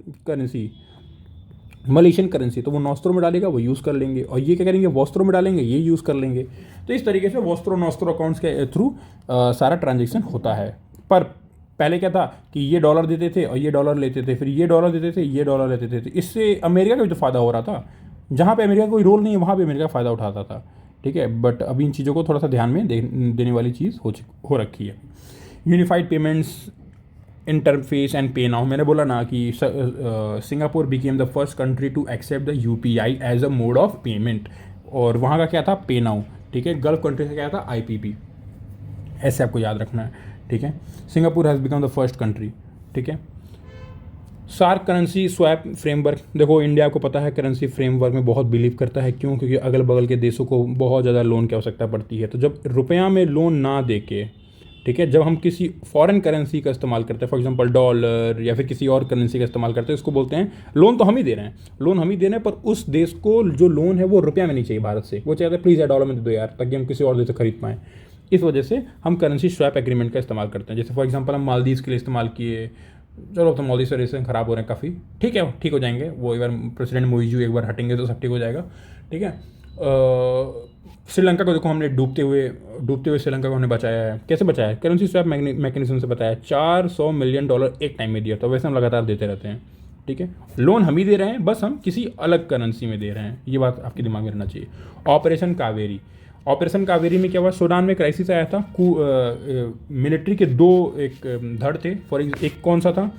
A: करेंसी, तो वो नॉस्त्रो में डालेगा, वो यूज़ कर लेंगे। और ये क्या करेंगे, वॉस्त्रो में डालेंगे, ये यूज़ कर लेंगे। तो इस तरीके से वॉस्त्रो नॉस्त्रो अकाउंट्स के थ्रू सारा ट्रांजेक्शन होता है। पर पहले क्या था कि ये डॉलर देते थे और ये डॉलर लेते थे, फिर ये डॉलर देते थे, ये डॉलर लेते थे। इससे अमेरिका का भी तो फ़ायदा हो रहा था, जहाँ पे अमेरिका का कोई रोल नहीं है वहाँ पे अमेरिका फ़ायदा उठाता था, ठीक है। बट अभी इन चीज़ों को थोड़ा सा ध्यान में देने वाली चीज़ हो रखी है। Unified payments interface and pay now, मैंने बोला ना कि Singapore became the first country to accept the UPI as a mode of payment, और वहाँ का क्या था, पे नाउ, ठीक है। गल्फ कंट्री से क्या था, IPP, ऐसे आपको याद रखना है, ठीक है। Singapore has become the first country, ठीक है। सार्क करेंसी स्वैप फ्रेमवर्क, देखो इंडिया को पता है करेंसी फ्रेमवर्क में बहुत बिलीव करता है, क्यों, क्योंकि अगल बगल के देशों को बहुत ज़्यादा लोन की आवश्यकता पड़ती है। तो जब रुपया में लोन ना दे के, ठीक है, जब हम किसी फॉरेन करेंसी का इस्तेमाल करते हैं, फॉर एग्जांपल डॉलर या फिर किसी और करेंसी का इस्तेमाल करते हैं, इसको बोलते हैं लोन तो हम ही दे रहे हैं, पर उस देश को जो लोन है वो रुपया में नहीं चाहिए भारत से, वो चाहते हैं प्लीज़ यार डॉलर में दे दो यार, ताकि हम किसी और देश से खरीद पाएँ। इस वजह से हम करेंसी स्वैप एग्रीमेंट का इस्तेमाल करते हैं। जैसे फॉर एग्जांपल हम मालदीव के लिए इस्तेमाल किए, चलो तो मालदीव से रिलेशन ख़राब हो रहे हैं काफ़ी, ठीक है, ठीक हो जाएंगे, वो एक बार प्रेसिडेंट मोइजू एक बार हटेंगे तो सब ठीक हो जाएगा, ठीक है। श्रीलंका को देखो, हमने डूबते हुए श्रीलंका को हमने बचाया है। कैसे बचाया है, करेंसी स्वैप मैकेनिज्म से बताया। $400 मिलियन एक टाइम में दिया, तो वैसे हम लगातार देते रहते हैं, ठीक है। लोन हम ही दे रहे हैं, बस हम किसी अलग करेंसी में दे रहे हैं, ये बात आपके दिमाग में रहना चाहिए। ऑपरेशन कावेरी में क्या हुआ, सूडान में क्राइसिस आया था, मिलिट्री के दो एक धड़ थे, एक कौन सा था,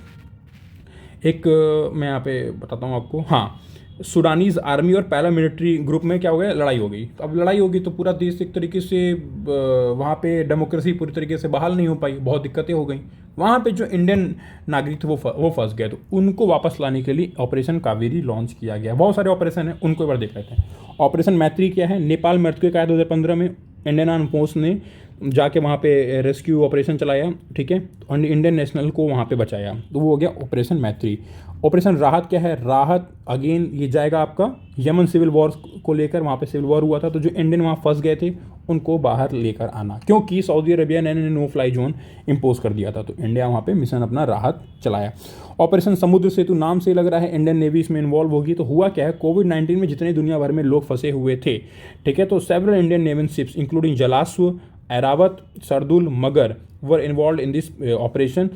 A: एक मैं यहाँ पे बताता हूँ आपको, हाँ, सूडानीज आर्मी और पैरा मिलिट्री ग्रुप में क्या हो गया, लड़ाई हो गई। तो अब लड़ाई होगी तो पूरा देश एक तरीके से वहाँ पे डेमोक्रेसी पूरी तरीके से बहाल नहीं हो पाई, बहुत दिक्कतें हो गई। वहाँ पे जो इंडियन नागरिक थे वो फंस गए, तो उनको वापस लाने के लिए ऑपरेशन कावेरी लॉन्च किया गया। बहुत सारे ऑपरेशन हैं, उनको एक बार देख लेते हैं। ऑपरेशन मैत्री क्या है, नेपाल में अर्थक्वेक आया 2015 में, इंडियन आर्म फोर्स ने जाके वहाँ पे रेस्क्यू ऑपरेशन चलाया, ठीक है, और इंडियन नेशनल को वहाँ पे बचाया, तो वो हो गया ऑपरेशन मैत्री। ऑपरेशन राहत क्या है, राहत अगेन ये जाएगा आपका यमन सिविल वॉर को लेकर, वहाँ पे सिविल वॉर हुआ था, तो जो इंडियन वहाँ फंस गए थे उनको बाहर लेकर आना, क्योंकि सऊदी अरबिया ने नो फ्लाई जोन इम्पोज कर दिया था, तो इंडिया वहाँ पे मिशन अपना राहत चलाया। ऑपरेशन समुद्र सेतु नाम से लग रहा है इंडियन नेवी इसमें इन्वॉल्व होगी। तो हुआ क्या है, कोविड-19 में जितने दुनिया भर में लोग फंसे हुए थे, ठीक है, तो several Indian naval ships including Jalashwa, Airavat, Shardul, Magar were involve in this operation.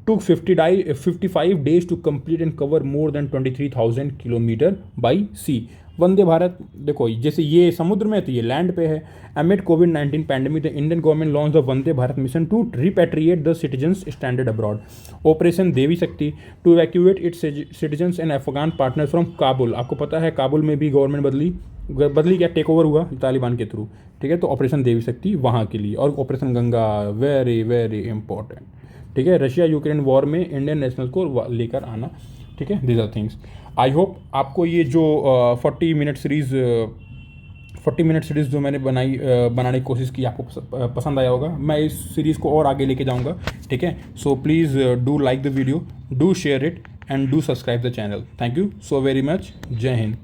A: took 55 days to complete and cover more than 23,000 kilometre by sea. Vande Bharat, देखो जैसे ये समुद्र में है तो ये लैंड पे है। Amid COVID-19 pandemic, the Indian government launched the Vande Bharat mission to repatriate the citizens stranded abroad. Operation देवी शक्ति to evacuate its citizens and Afghan partners from Kabul। आपको पता है काबुल में भी गवर्नमेंट बदली क्या, टेक ओवर हुआ तालिबान के थ्रू, ठीक है। तो ऑपरेशन देवी शक्ति वहाँ के लिए, और operation Ganga very very important, ठीक है, रशिया यूक्रेन वॉर में इंडियन नेशनल को लेकर आना, ठीक है। These are things. I hope आपको ये जो 40 मिनट सीरीज़ जो मैंने बनाने की कोशिश की आपको पसंद आया होगा। मैं इस सीरीज़ को और आगे लेके जाऊंगा, ठीक है। So please do like the video, do share it and do subscribe the channel. Thank you so very much. जय हिंद।